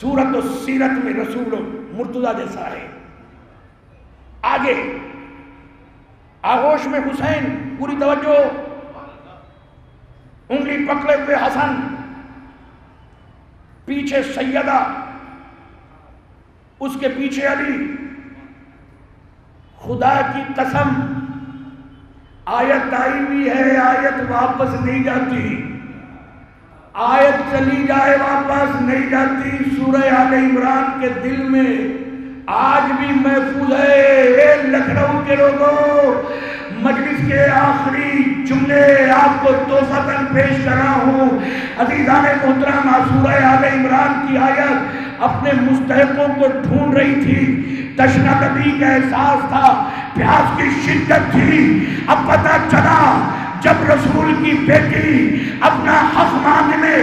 صورت و سیرت میں رسول مرتضیٰ جیسا ہے۔ آگے آغوش میں حسین، پوری توجہ، انگلی پکڑے ہوئے حسن، پیچھے سیدہ، اس کے پیچھے علی۔ خدا کی قسم آیت آئی ہوئی ہے، آیت واپس نہیں جاتی، آیت چلی جائے واپس نہیں جاتی۔ سورہ آل عمران کے دل میں آج بھی محفوظ ہے۔ اے لکھنؤ کے لوگوں، مجلس کے آخری جملے آپ کو توفیقاً پیش کر رہا ہوں۔ عزیزان محترم، سورہ آل عمران کی آیت اپنے مستحقوں کو ڈھونڈ رہی تھی، تشنہ کا احساس تھا، پیاس کی شدت تھی۔ اب پتہ چلا جب رسول کی بیٹی اپنا حق مانگنے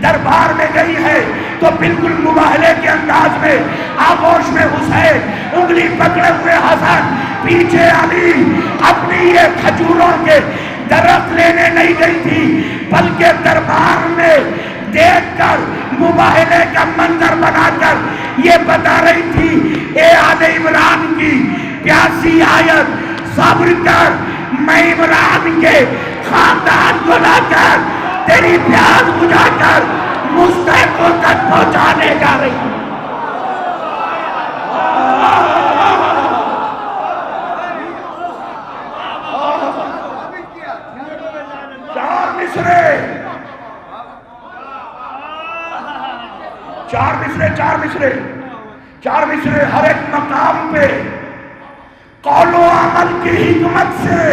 دربار میں گئی ہے تو بالکل مباہلے کے انداز میں آغوش میں حسین، انگلی پکڑے ہوئے حسن، پیچھے علی، اپنی یہ کھجوروں کے درخت لینے نہیں گئی تھی، بلکہ دربار میں دیکھ کر مباہلے کا منظر بنا کر یہ بتا رہی تھی، اے آل عمران کی پیاسی آیت، صبر کر، میں عمران کے خاندان کو لا کر تیری پیاس بجھا کر مستحقوں تک پہنچانے جا رہی ہوں۔ چار مصرے ہر ایک مقام پہ قول و عمل کی حکمت سے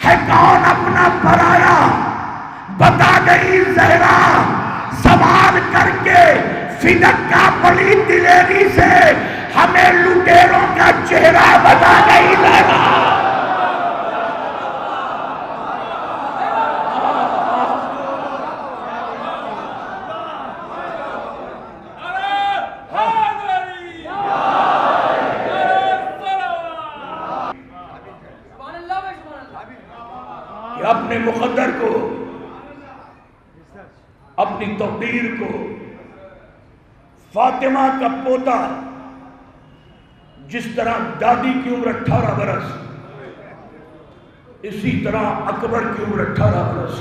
ہے کون اپنا پرایا بتا گئی زہرا، سوال کر کے فدق کا بڑی دلیری سے ہمیں لٹیروں کا چہرہ بتا گئی زہرا۔ اپنے مقدر کو، اپنی تقدیر کو، فاطمہ کا پوتا جس طرح دادی کی عمر 18 برس، اسی طرح اکبر کی عمر 18 برس۔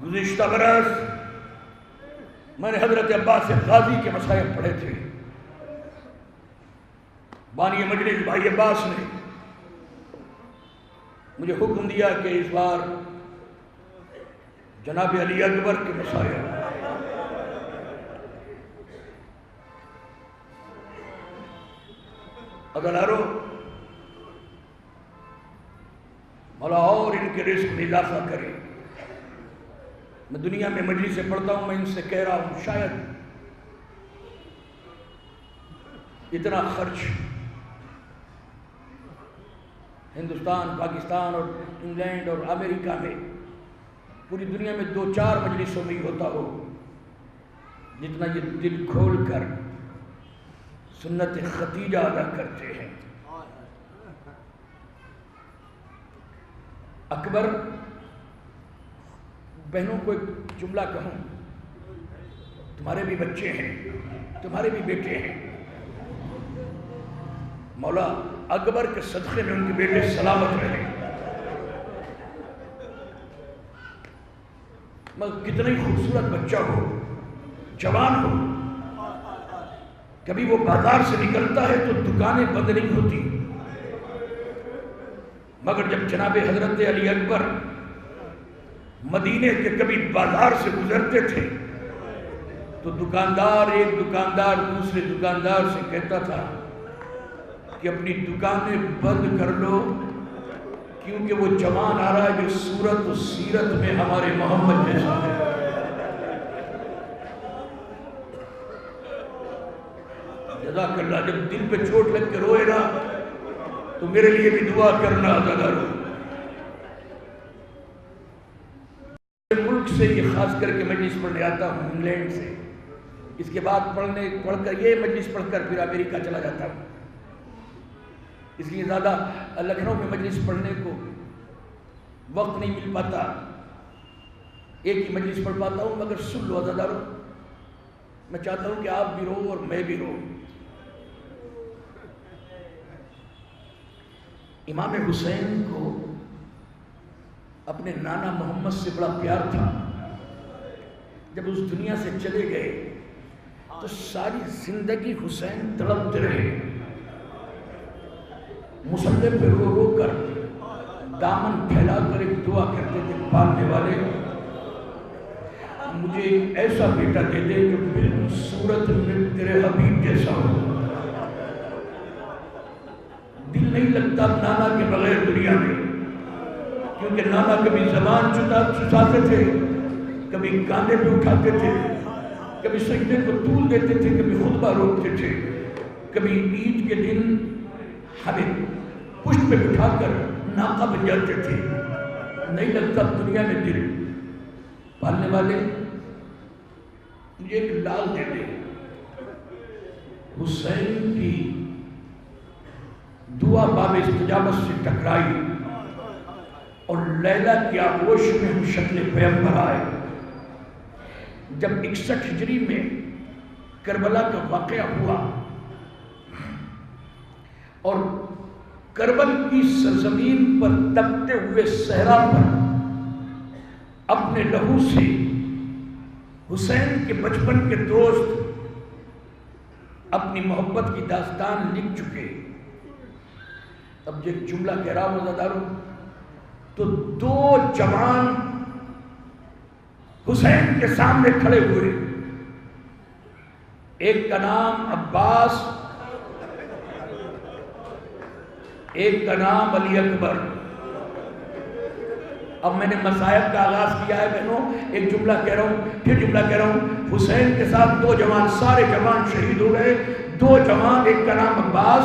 گزشتہ برس میں نے حضرت عباس غازی کے مصائب پڑھے تھے۔ بانی مجلس بھائی عباس نے مجھے حکم دیا کہ اس بار جناب علی اکبر کے مصائب اگلارو مولا اور ان کے رزق میں اضافہ کرے۔ میں دنیا میں مجلس سے پڑھتا ہوں، میں ان سے کہہ رہا ہوں شاید اتنا خرچ ہندوستان، پاکستان اور انگلینڈ اور امریکہ میں پوری دنیا میں 2-4 مجلسوں میں ہی ہوتا ہو جتنا یہ دل کھول کر سنت ختیجہ ادا کرتے ہیں۔ اکبر، بہنوں کو ایک جملہ کہوں، تمہارے بھی بچے ہیں، تمہارے بھی بیٹے ہیں، مولا اکبر کے صدقے میں ان کے بیٹے سلامت رہے۔ مگر کتنا ہی خوبصورت بچہ ہو، جوان ہو، کبھی وہ بازار سے نکلتا ہے تو دکانیں بند نہیں ہوتی، مگر جب جناب حضرت علی اکبر مدینے کے کبھی بازار سے گزرتے تھے تو دکاندار، ایک دکاندار دوسرے دکاندار سے کہتا تھا کہ اپنی دکانیں بند کر لو کیونکہ وہ جوان آ رہا ہے جو صورت و سیرت میں ہمارے محمد جیسا ہے۔ جزاک اللہ، جب دل پہ چوٹ لگ کے روئے نا تو میرے لیے بھی دعا کرنا عزادارو۔ خاص کر کے مجلس پڑھنے آتا ہوں انگلینڈ سے، اس کے بعد پڑھ کر یہ مجلس پڑھ کر پھر امریکہ چلا جاتا ہوں، اس لیے زیادہ لکھنؤ میں مجلس پڑھنے کو وقت نہیں مل پاتا، ایک ہی مجلس پڑھ پاتا ہوں، مگر سن لو عزادارو، میں چاہتا ہوں کہ آپ بھی رو اور میں بھی رو۔ امام حسین کو اپنے نانا محمد سے بڑا پیار تھا، جب اس دنیا سے چلے گئے تو ساری زندگی حسین تڑپتے رہے، مصلی پہ رو رو کر دامن پھیلا کر ایک دعا کرتے تھے، پالنے والے مجھے ایک ایسا بیٹا دے دے جو بالکل صورت میں تیرے حبیب جیسا ہو، دل نہیں لگتا نانا کے بغیر دنیا میں، کیونکہ نانا کبھی زبان چساتے تھے، کبھی کاندھے پہ اٹھاتے تھے، کبھی سجدے کو طول دیتے تھے، کبھی خطبہ روکتے تھے، کبھی عید کے دن ہمیں پشت پہ بٹھا کر ناقہ بن جاتے تھے، نہیں لگتا دنیا میں دل۔ پالنے والے مجھے ایک لال دے دے۔ حسین کی دعا باب استجابت سے ٹکرائی اور لیلہ کی آغوش میں ہم شکل پیغمبر آئے۔ جب 61 ہجری میں کربلا کا واقعہ ہوا اور کربل کی سرزمین پر تپتے ہوئے صحرا پر اپنے لہو سے حسین کے بچپن کے دوست اپنی محبت کی داستان لکھ چکے، اب جو ایک جملہ کہہ رہا ہوں عزادارو، تو دو جوان حسین کے سامنے کھڑے ہوئے، ایک کا نام عباس، ایک کا نام علی اکبر۔ اب میں نے مصائب کا آغاز کیا ہے بہنوں، ایک جملہ کہہ رہا ہوں، پھر جملہ کہہ رہا ہوں، حسین کے ساتھ دو جوان، سارے جوان شہید ہو گئے، دو جوان، ایک کا نام عباس،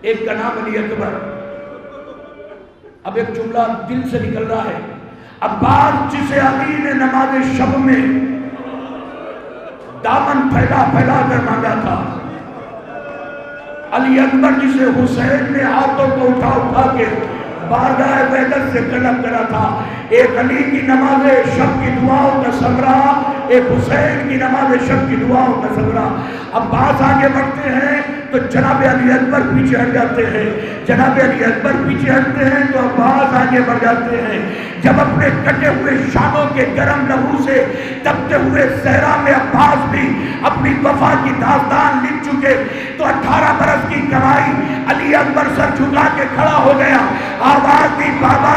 ایک کا نام علی اکبر۔ اب ایک جملہ دل سے نکل رہا ہے، عباس جسے علی نے نماز شب میں دامن پھیلا پھیلا کر مانگا تھا، علی اکبر جسے حسین نے ہاتھوں کو اٹھا اٹھا کے بارگاہ وحدت سے طلب کرا تھا۔ ایک علی کی نماز شب کی دعاؤں کا ثمرہ، ایک حسین کی نماز شب کی دعاؤں کا ثمرہ۔ عباس آگے بڑھتے ہیں تو جناب علی اکبر پیچھے ہٹ جاتے ہیں، جناب علی اکبر پیچھے ہٹتے ہیں تو عباس آگے بڑھ جاتے ہیں۔ جب اپنے کٹے ہوئے شانوں کے گرم لہو سے تپتے ہوئے صحرا میں عباس بھی اپنی وفا کی داستان لکھ چکے تو 18 برس کی کمائی علی اکبر سر جھکا کے کھڑا ہو گیا، آواز دی، بابا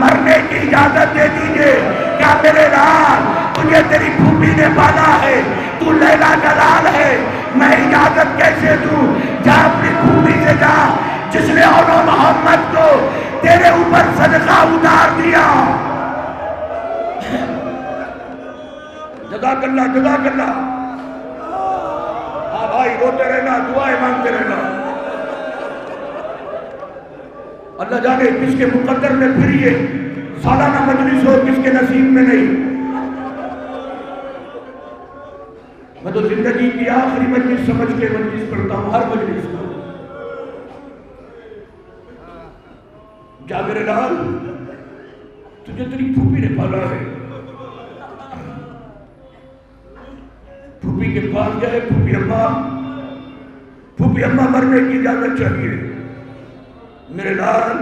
مرنے کی اجازت دے دیجئے، کیا میرے لال تجھے تیری پھوپھی نے پالا ہے، تو لیلا کا لال ہے، میں اجازت کیسے دوں، جا اپنی پھوپھی سے جا جس نے اولو محمد کو تیرے اوپر صدقہ اتار دیا۔ جزاک اللہ، جزاک اللہ۔ ہاں بھائی روتے رہنا، دعائیں مانگتے رہنا، اللہ جانے کس کے مقدر میں پھر یہ سالانہ مجلس ہو، کس کے نصیب میں نہیں۔ میں تو زندگی کی آخری مجلس سمجھ کے مجلس پڑھتا ہوں، ہر مجلس کو۔ جا میرے لال تجھے تیری پھوپھی نے پالا ہے، پھوپھی کے پاس گئے، پھوپھی اماں مرنے کی اجازت چاہیے، میرے لال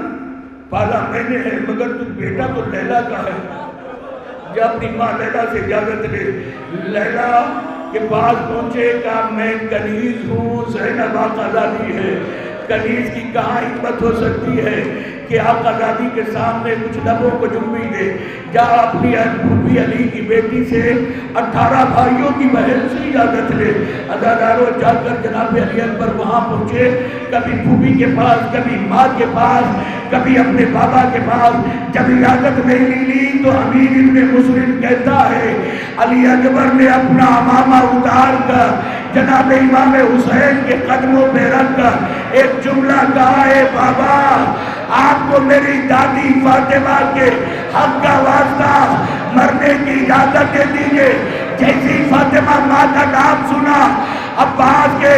پالا میں نے ہے مگر تو بیٹا تو لیلا کا ہے، جا اپنی ماں لیلا سے اجازت لے۔ لیلا کے پاس پہنچے، کہا میں کنیز ہوں، زینب آقا زادی ہے، کنیز کی کہاں حکمت ہو سکتی ہے کہ آقا زادی کے سامنے کچھ لبوں کو جنبی دے، جا اپنی پھوپھی علی کی بیٹی سے 18 بھائیوں کی بہن سے اجازت لے۔ عزادارو جا کر جناب علی اکبر وہاں پہنچے، کبھی پھوپھی کے پاس، کبھی ماں کے پاس، کبھی اپنے بابا کے پاس۔ جب اجازت نہیں لی تو امیر ابن مسلم کہتا ہے علی اکبر نے اپنا امامہ اتار کر جناب امام حسین کے قدموں پہ رکھ کر ایک جملہ کہا ہے، بابا آپ کو میری دادی فاطمہ کے حق کا واسطہ مرنے کی اجازت دے دیجئے۔ جیسی فاطمہ ماں کا نام سنا، عباس کے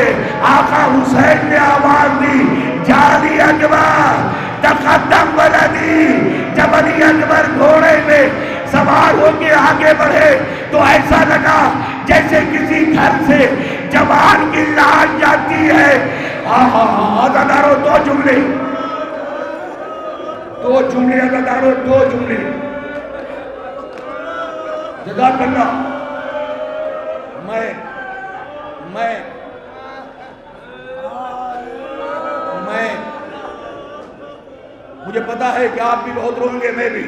آقا حسین نے آواز دی، جعلی اکبر تقدم ولدی۔ جب علی اکبر گھوڑے میں سوار ہو کے آگے بڑھے تو ایسا لگا جیسے کسی گھر سے جوان کی لاش جاتی ہے۔ عزادارو دو جملے عزادارو دو جملے۔ جزاک اللہ۔ مجھے پتا ہے کہ آپ بھی بہت روئیں گے، میں بھی،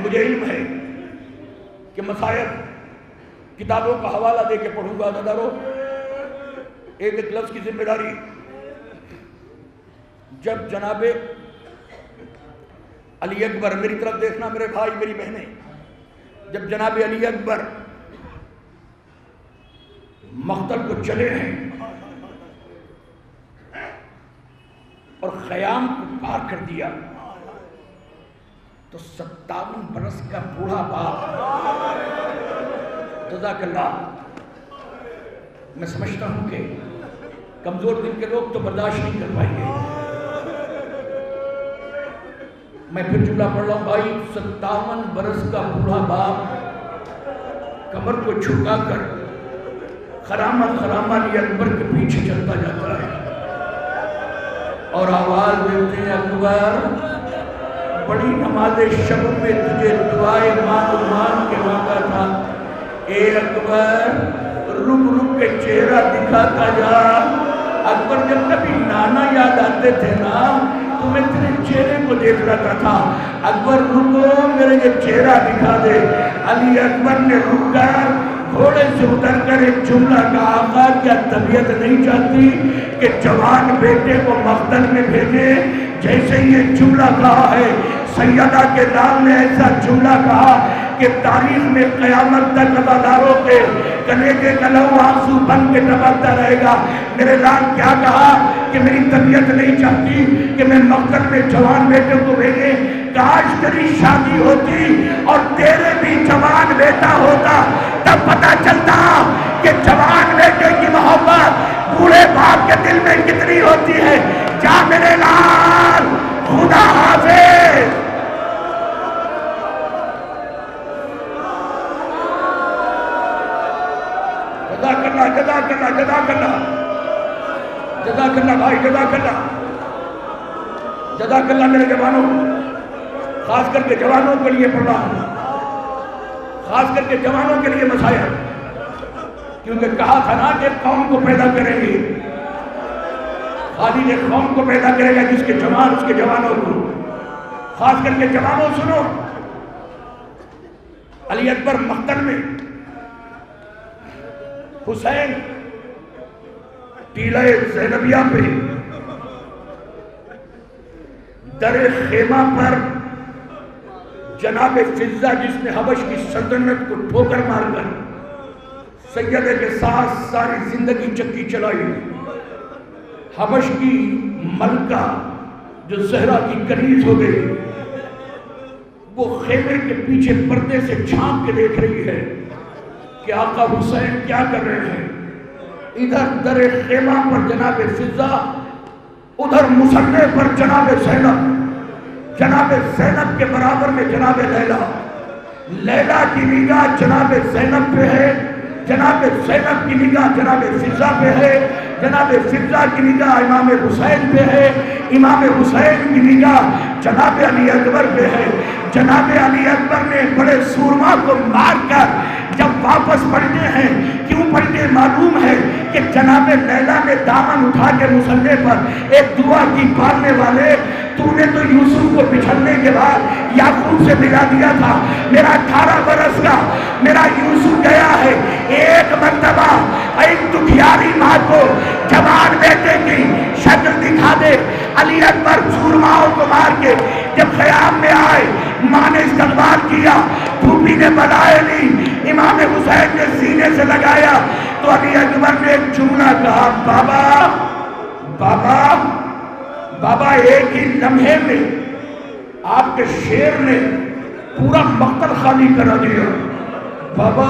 مجھے علم ہے کہ مصائب کتابوں کا حوالہ دے کے پڑھوں گا۔ عزادارو، ایک لفظ کی ذمہ داری، جب جناب علی اکبر، میری طرف دیکھنا میرے بھائی میری بہنیں، جب جناب علی اکبر مقتل کو چلے ہیں اور خیام کو پار کر دیا تو 57 برس کا بوڑھا باپ، جزاک اللہ، میں سمجھتا ہوں کہ کمزور دل کے لوگ تو برداشت نہیں کر پائیں گے۔ میں پھر جملہ پڑھ رہا ہوں بھائی، 57 برس کا بوڑھا باپ کمر کو جھکا کر خرامہ علی اکبر کے پیچھے چلتا جاتا ہے اور آواز دیتے ہیں، اکبر بڑی نماز شب میں تجھے دعائے مان کے مانگا تھا، اے اکبر رک کے چہرہ دکھاتا جا۔ اکبر جب کبھی نانا یاد آتے تھے نا تو میں تیرے چہرے کو دیکھ رہا تھا، اکبر رکو میرے یہ چہرہ دکھا دے۔ علی اکبر نے رک کر گھوڑے سے اتر کر ایک جملہ کہا، آقا کیا طبیعت نہیں چاہتی کہ جوان بیٹے کو مقتل میں بھیجے؟ جیسے یہ جملہ کہا ہے، سیدہ کے نام نے ایسا جملہ کہا کہ تاریخ میں قیامت تک عزاداروں کے کلیجے کا لہو آنسو بن کے ٹپکتا رہے گا۔ میرے لال کیا کہا کہ میری طبیعت نہیں چاہتی کہ میں مقتل میں جوان بیٹے کو بھیجے، کاش تیری شادی ہوتی اور تیرے بھی جوان بیٹا ہوتا، تب پتہ چلتا کہ جوان بیٹے کی محبت بوڑھے باپ کے دل میں کتنی ہوتی ہے۔ جا میرے لال، خدا حافظ۔ جزاک اللہ بھائی، جزاک اللہ میرے جوانوں، خاص کر کے جوانوں کے لیے پڑھ رہا ہوں، خاص کر کے جوانوں کے لیے مسائل، کیونکہ کہا تھا نا کہ قوم کو پیدا کریں گے، خالد ایک قوم کو پیدا کرے گا جس کے جوان اس کے جوانوں کو، خاص کر کے جوانوں سنو۔ علی اکبر مقتل میں، حسین ٹیلہ زینبیہ پہ در خیمہ پر جناب فضہ جس نے حبش کی سلطنت کو ٹھوکر مار کر سیدے کے ساتھ ساری زندگی چکی چلائی، حبش کی ملکہ جو زہرا کی کنیز ہو گئی، وہ خیمے کے پیچھے پردے سے جھانک کے دیکھ رہی ہے کہ آقا حسین کیا کر رہے ہیں۔ ادھر در خیمہ پر جناب فضہ، ادھر مصلح پر جناب زینب کے برابر میں جناب لیلا کی نگاہ جناب زینب پہ ہے، جناب زینب کی نگاہ جناب فضہ پہ ہے، جناب فضہ کی نگاہ امام حسین پہ ہے، امام حسین کی نگاہ جناب علی اکبر پہ ہے۔ جناب علی اکبر نے بڑے سورما کو مار کر جب واپس پلٹے ہیں، کیوں پلٹے معلوم ہے کہ جناب لیلا نے دامن اٹھا کے مصلح پر ایک دعا کی، پالنے والے تو نے تو یوسف کو بچھڑنے کے بعد یعقوب سے ملا دیا تھا، میرا 18 برس کا میرا یوسف گیا ہے، ایک مرتبہ ایک دکھیاری ماں کو جوان بیٹے کی شکل دکھا دے۔ علی اکبر سورماؤں کو مار کے جب خیام میں آئے، ماں نے استقبال کیا، پھوپھی نے بلائے لی، امام حسین نے سینے سے لگایا تو علی اکبر نے ایک جملہ کہا، بابا ایک ہی لمحے میں آپ کے شیر نے پورا مقتل خالی کرا دیا. بابا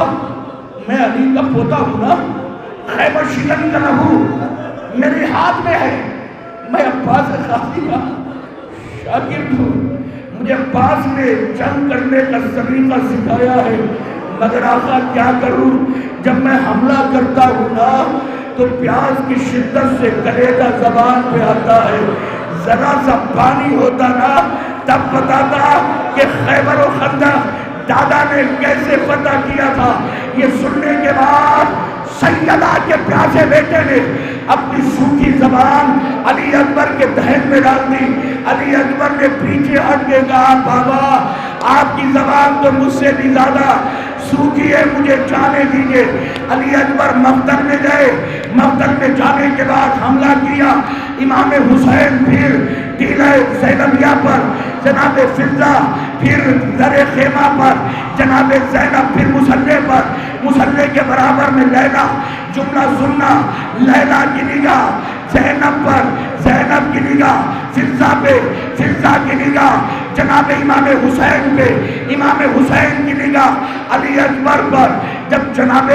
میں علی کا پوتا ہوں نا, خیبر شکن کا لہو میرے ہاتھ میں ہے, میں عباس خاصی کا شاگرد ہوں, مجھے عباس نے جنگ کرنے کا طریقہ سکھایا ہے, مگر آقا کیا کروں, جب میں حملہ کرتا ہوں نا تو پیاس کی شدت سے کلیجہ زبان پہ آتا ہے, ذرا سا پانی ہوتا نا تب بتاتا کہ خیبر و خندق دادا نے کیسے فتح کیا تھا. یہ سننے کے بعد سیدہ کے پیاسے بیٹے نے اپنی سوکھی زبان علی اکبر کے دہن میں ڈال دی. علی اکبر نے پیچھے ہٹ کے کہا بابا آپ کی زبان تو مجھ سے بھی زیادہ سوکھی ہے, مجھے جانے دیجئے. علی اکبر مقتل میں گئے, مقتل میں جانے کے بعد حملہ کیا. امام حسین پھر ٹیلہ زینبیہ پر, جناب فضہ پھر در خیمہ پر, جناب زینب پھر مسلح پر, مسلح کے برابر میں لیلا, جملہ سننا لیلا کی نگاہ زینب پر, زینب کی نگاہ فضہ پہ, فضہ کی نگاہ جناب امام حسین پہ, امام حسین کی نگاہ علی اکبر پر. جب جناب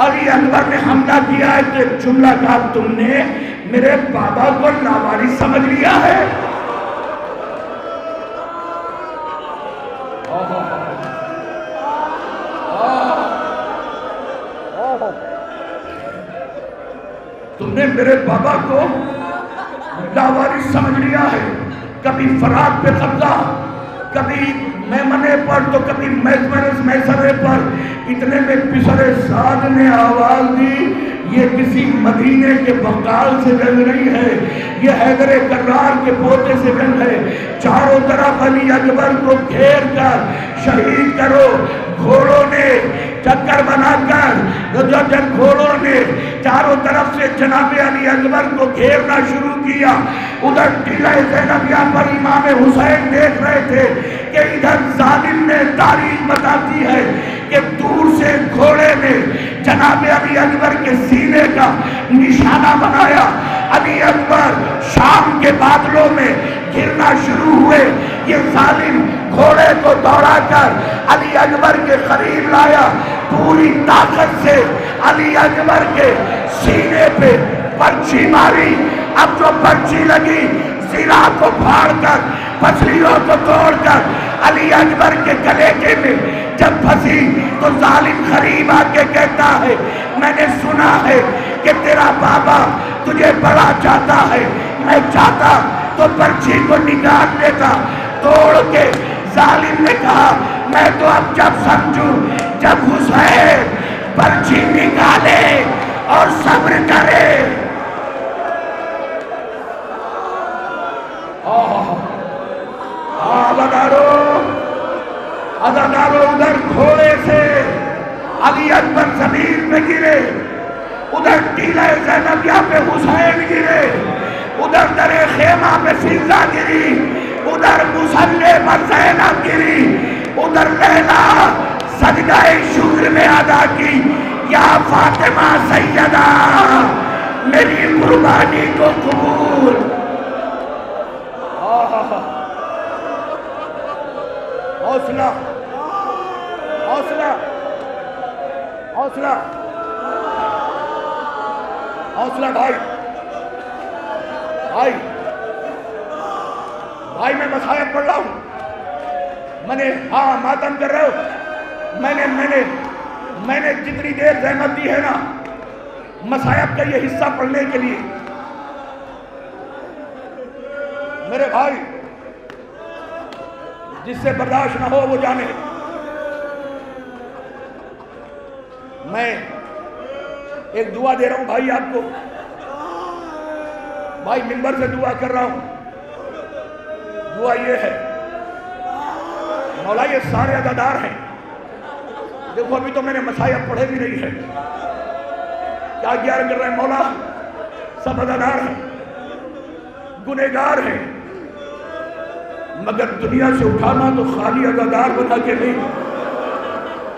علی اکبر نے حملہ کیا ہے کہ جملہ کہا تم نے میرے بابا کو لاوارث سمجھ لیا ہے. تم نے میرے بابا کو لاوارث سمجھ لیا ہے. کبھی فرات پہ قبضہ, کبھی میمنے پر تو کبھی میسرے پر. اتنے میں پسرے سعد نے آواز دی یہ کسی مدینے کے بقال سے جنگ نہیں ہے, یہ حیدر کرار کے پوتے سے جنگ ہے. چاروں طرف علی اکبر کو گھیر کر شہید کرو. گھوڑوں نے چکر بنا کر جب گھوڑوں نے چاروں طرف سے جناب علی اکبر کو گھیرنا شروع کیا, ادھر ٹیلہ زینبیہ پر امام حسین دیکھ رہے تھے کہ ادھر ظالم نے تاریخ بتاتی ہے کہ دور سے گھوڑے نے جناب علی اکبر کے سینے کا نشانہ بنایا. علی اکبر شام کے بادلوں میں گرنا شروع ہوئے. یہ ظالم گھوڑے کو دوڑا کر علی اکبر کے قریب لایا, پوری طاقت سے علی اکبر کے سینے پہ پرچھی ماری. اب جو پرچھی لگی زرہ کو پھاڑ کر پسلیوں کو توڑ کر علی اکبر کے کلیجے میں جب پھنسی تو ظالم قریب آ کے کہتا ہے میں نے سنا ہے کہ تیرا بابا تجھے بڑا چاہتا ہے, میں چاہتا تو پرچھی کو نکال دیتا. توڑ کے ظالم نے کہا میں تو اب جب سمجھوں جب حسین پرچھی نکالے اور صبر کرے. عزادارو ادھر گھوڑے سے علی اکبر زمین پہ گرے, ادھر ٹیلہ زینبیہ پہ حسین گرے, ادھر در خیمہ پہ فضہ گری, ادھر مسلح پر زینب گری, ادھر لیلا سجدہ شکر میں ادا کی یا فاطمہ سیدہ میری قربانی کو قبول. حوصلہ حوصلہ حوصلہ حوصلہ بھائی بھائی بھائی میں مصائب پڑھ رہا ہوں. میں نے ہاں ماتم کر رہے ہو, میں نے جتنی دیر زحمت دی ہے نا مصائب کا یہ حصہ پڑھنے کے لیے. میرے بھائی جس سے برداشت نہ ہو وہ جانے. میں ایک دعا دے رہا ہوں بھائی آپ کو, بھائی منبر سے دعا کر رہا ہوں. دعا یہ ہے مولا یہ سارے عزادار ہیں, دیکھو ابھی تو میں نے مصائب پڑھے بھی نہیں ہے, کیا گیار کر رہے ہیں مولا, سب عزادار ہیں, گنہگار ہیں, مگر دنیا سے اٹھانا تو خالی عزادار بنا کے نہیں,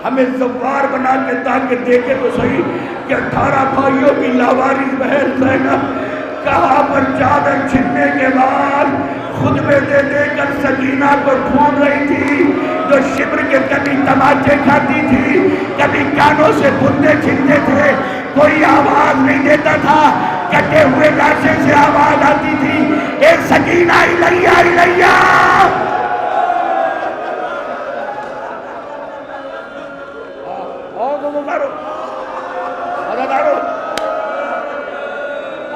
ہمیں زوار بنا کے تاکہ دیکھے تو صحیح کہ 18 بھائیوں کی لاوارث بہن زینب کہاں پر چادر چھننے کے بعد خطبے دے دے کر سکینہ کو ڈھونڈ رہی تھی، جو شبر کے کبھی تماچے کھاتی تھی، کبھی کانوں سے بندے چھنتے تھے، کوئی آواز نہیں دیتا تھا، کٹے ہوئے لاشے سے آواز آتی تھی، اے سکینہ الیہ الیہ۔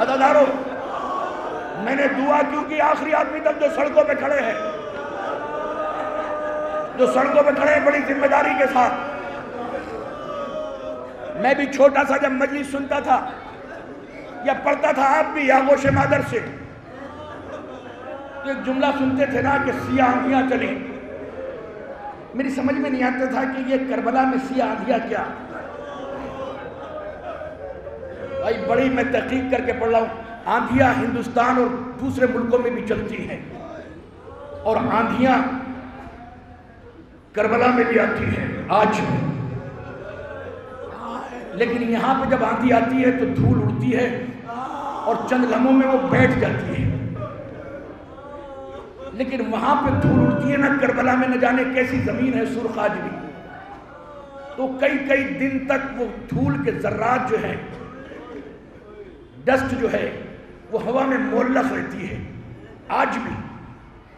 عزادارو، میں نے دعا کیوں کی آخری آدمی تک جو سڑکوں پہ کھڑے ہیں، جو سڑکوں پہ کھڑے ہیں بڑی ذمہ داری کے ساتھ۔ میں بھی چھوٹا سا جب مجلس سنتا تھا یا پڑھتا تھا، آپ بھی آغوش مادر سے تو ایک جملہ سنتے تھے نا کہ سیاہ آندھیاں چلیں، میری سمجھ میں نہیں آتا تھا کہ یہ کربلا میں سیاہ آندھیاں کیا۔ بھائی بڑی میں تحقیق کر کے پڑھ رہا ہوں، آندھیاں ہندوستان اور دوسرے ملکوں میں بھی چلتی ہیں، اور آندھیاں کربلا میں بھی آتی ہیں آج بھی، لیکن یہاں پہ جب آندھی آتی ہے تو دھول اڑتی ہے اور چند لمحوں میں وہ بیٹھ جاتی ہے، لیکن وہاں پہ دھول اڑتی ہے نا، کربلا میں نہ جانے کیسی زمین ہے سرخ آج بھی، تو کئی دن تک وہ دھول کے ذرات جو ہیں، ڈسٹ جو ہے وہ ہوا میں معلق رہتی ہے آج بھی،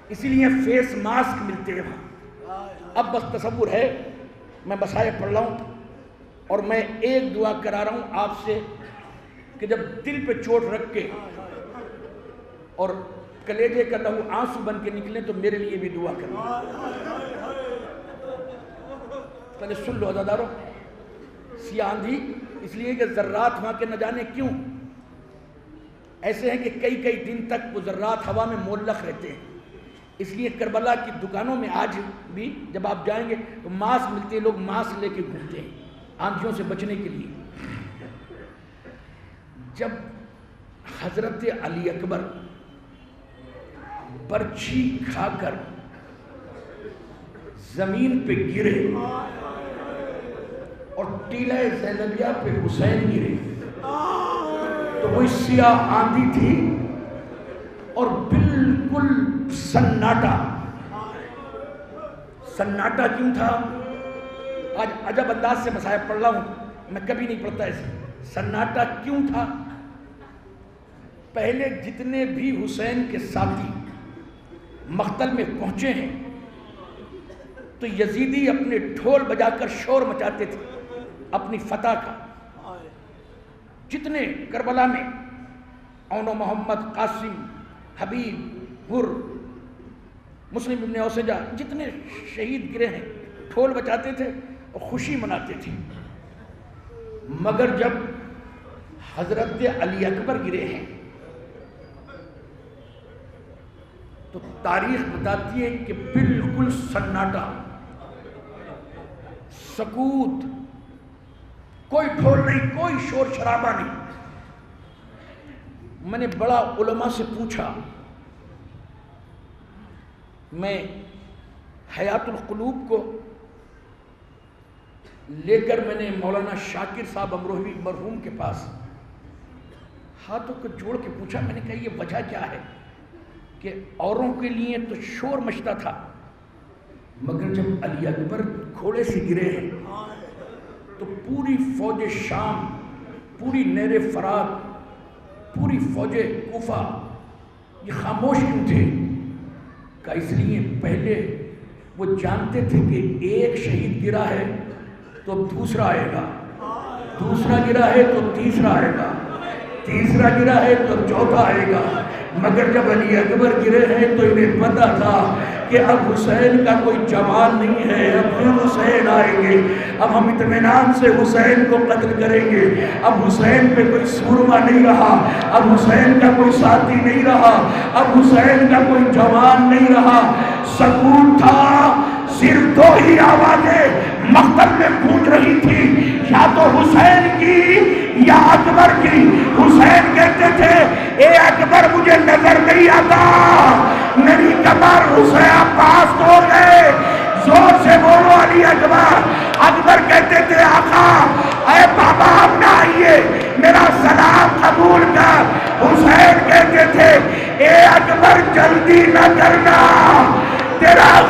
اسی لیے فیس ماسک ملتے ہیں وہاں۔ اب بس تصور ہے، میں بسائے پڑھ رہا ہوں اور میں ایک دعا کرا رہا ہوں آپ سے کہ جب دل پہ چوٹ رکھ کے اور کلیجے کا لہو آنسو بن کے نکلیں تو میرے لیے بھی دعا کرنا۔ پہلے سن لو عزادارو، سیاہ آندھی اس لیے کہ ذرات وہاں کے نہ جانے کیوں ایسے ہیں کہ کئی دن تک وہ ذرات ہوا میں معلق رہتے ہیں، اس لیے کربلا کی دکانوں میں آج بھی جب آپ جائیں گے تو ماسک ملتے ہیں، لوگ ماسک لے کے گھومتے ہیں آندھیوں سے بچنے کے لیے۔ جب حضرت علی اکبر برچھی کھا کر زمین پہ گرے اور ٹیلہ زینبیہ پہ حسین گرے تو وہ سیاہ آندھی تھی اور بالکل سناٹا کیوں تھا؟ آج عجب انداز سے مصائب پڑھ رہا ہوں، میں کبھی نہیں پڑھتا ایسے۔ سناٹا کیوں تھا؟ پہلے جتنے بھی حسین کے ساتھی مقتل میں پہنچے ہیں تو یزیدی اپنے ڈھول بجا کر شور مچاتے تھے اپنی فتح کا۔ جتنے کربلا میں اون و محمد، قاسم، حبیب، گر، مسلم ابن اوسجہ، جتنے شہید گرے ہیں ڈھول بجاتے تھے اور خوشی مناتے تھے، مگر جب حضرت علی اکبر گرے ہیں تو تاریخ بتاتی ہے کہ بالکل سناٹا، سکوت، کوئی ڈھول نہیں، کوئی شور شرابہ نہیں۔ میں نے بڑا علماء سے پوچھا، میں حیات القلوب کو لے کر میں نے مولانا شاکر صاحب امروہوی مرحوم کے پاس ہاتھوں کو جوڑ کے پوچھا، میں نے کہا یہ وجہ کیا ہے کہ اوروں کے لیے تو شور مچتا تھا مگر جب علی اکبر گھوڑے سے گرے ہیں تو پوری فوج شام، پوری نیر فرات، پوری فوج کوفہ یہ خاموش کیوں تھے؟ کہ اس لیے پہلے وہ جانتے تھے کہ ایک شہید گرا ہے تو اب دوسرا آئے گا، دوسرا گرا ہے تو تیسرا آئے گا، تیسرا گرا ہے تو چوتھا آئے گا، مگر جب علی اکبر گرے ہیں تو انہیں پتا تھا کہ اب حسین کا کوئی جمال نہیں ہے، اب پھر حسین آئیں گے، اب ہم اطمینان سے حسین کو قتل کریں گے، اب حسین پہ کوئی سورما نہیں رہا، اب حسین کا کوئی ساتھی نہیں رہا، اب حسین کا کوئی جوان نہیں رہا، سکوت تھا، صرف دو ہی آوازیں مقتل میں گونج رہی تھی، یا تو حسین کی یا اکبر کی۔ حسین کہتے تھے اے اکبر مجھے نظر نہیں آتا، میری کمر حسین عباس توڑ گئے، زور سے بولو علی اکبر۔ اکبر کہتے تھے آقا اے بابا اب نہ آئیے، میرا سلام قبول کر۔ حسین کہتے تھے اے اکبر جلدی نہ کر،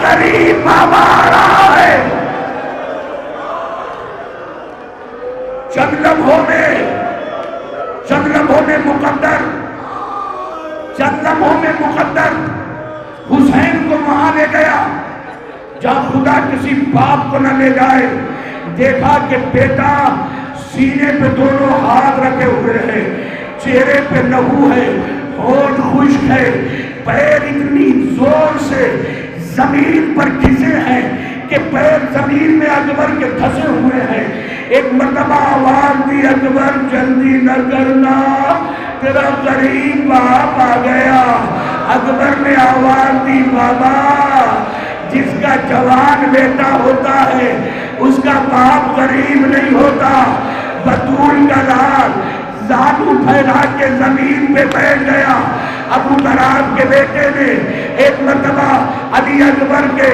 قریب بابا آ رہا ہے. چند لمحوں میں مقدر حسین کو وہاں لے گیا جہاں خدا کسی باپ کو نہ لے جائے. دیکھا کہ بیٹا سینے پہ دونوں ہاتھ رکھے ہوئے ہیں، چہرے پہ لہو ہے، ہونٹ خشک ہے، پیر اتنی زور سے زمین پر گھسے ہیں کہ پیر زمین میں اکبر کے دھسے ہوئے ہیں. ایک مرتبہ آواز دی، اکبر جلدی نہ کرنا تیرا قریب باپ آ گیا. اکبر نے آواز دی، بابا جس کا جوان بیٹا ہوتا ہے اس کا باپ غریب نہیں ہوتا. بطول کا لال زانو پھیلا کے زمین پہ بیٹھ گیا. ابو طلحہ کے بیٹے نے ایک مرتبہ علی اکبر کے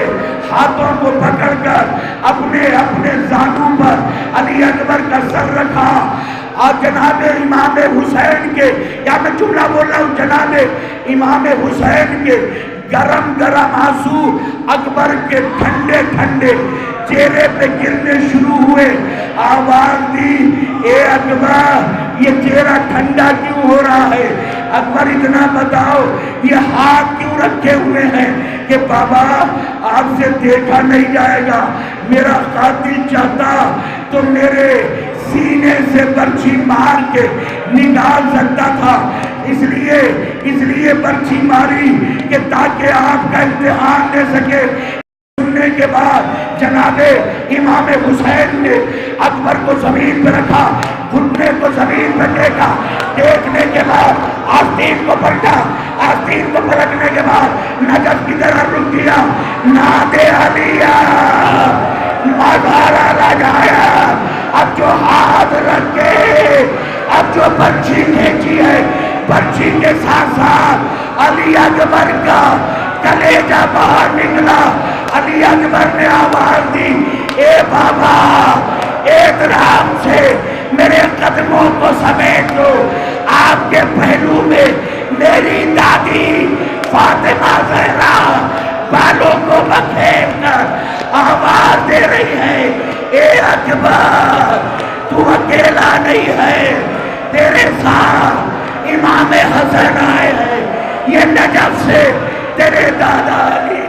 ہاتھوں کو پکڑ کر اپنے زانو پر علی اکبر کا سر رکھا. اور جناب امام حسین کے، یا میں جملہ بول رہا ہوں، جناب امام حسین کے گرم آنسو اکبر کے ٹھنڈے چہرے پہ گرنے شروع ہوئے. آواز دی، اے اکبر یہ چہرہ ٹھنڈا کیوں ہو رہا ہے؟ اکبر اتنا بتاؤ یہ ہاتھ کیوں رکھے ہوئے ہیں؟ کہ بابا آپ سے دیکھا نہیں جائے گا. میرا قاتل چاہتا تو میرے سینے سے برچھی مار کے نکال سکتا تھا، اس لیے برچھی ماری کہ تاکہ آپ کا امتحان لے سکے. سننے کے بعد جناب امام حسین نے اکبر کو زمین پہ رکھا، گھٹنے کو زمین پہ دیکھا. دیکھنے کے بعد آستین کو پلٹا. آستین کو پلٹنے کے بعد نجف کی طرح رک گیا. نادے علیہ مزارہ لگایا. اب جو ہاتھ رکھ کے اب جو برچھی کھینچی ہے، برچھی کے ساتھ علی اکبر کا کلیجہ باہر نکلا. علی اکبر نے آواز دی، اے بابا احترام سے میرے قدموں کو سمیٹ دو. آپ کے پہلو میں میری دادی فاطمہ زہرا بالوں کو بکھیر کر آواز دے رہی ہے، اے اکبر تو اکیلا نہیں ہے، تیرے ساتھ امام حسن آئے ہیں. یہ نجف سے تیرے دادا علی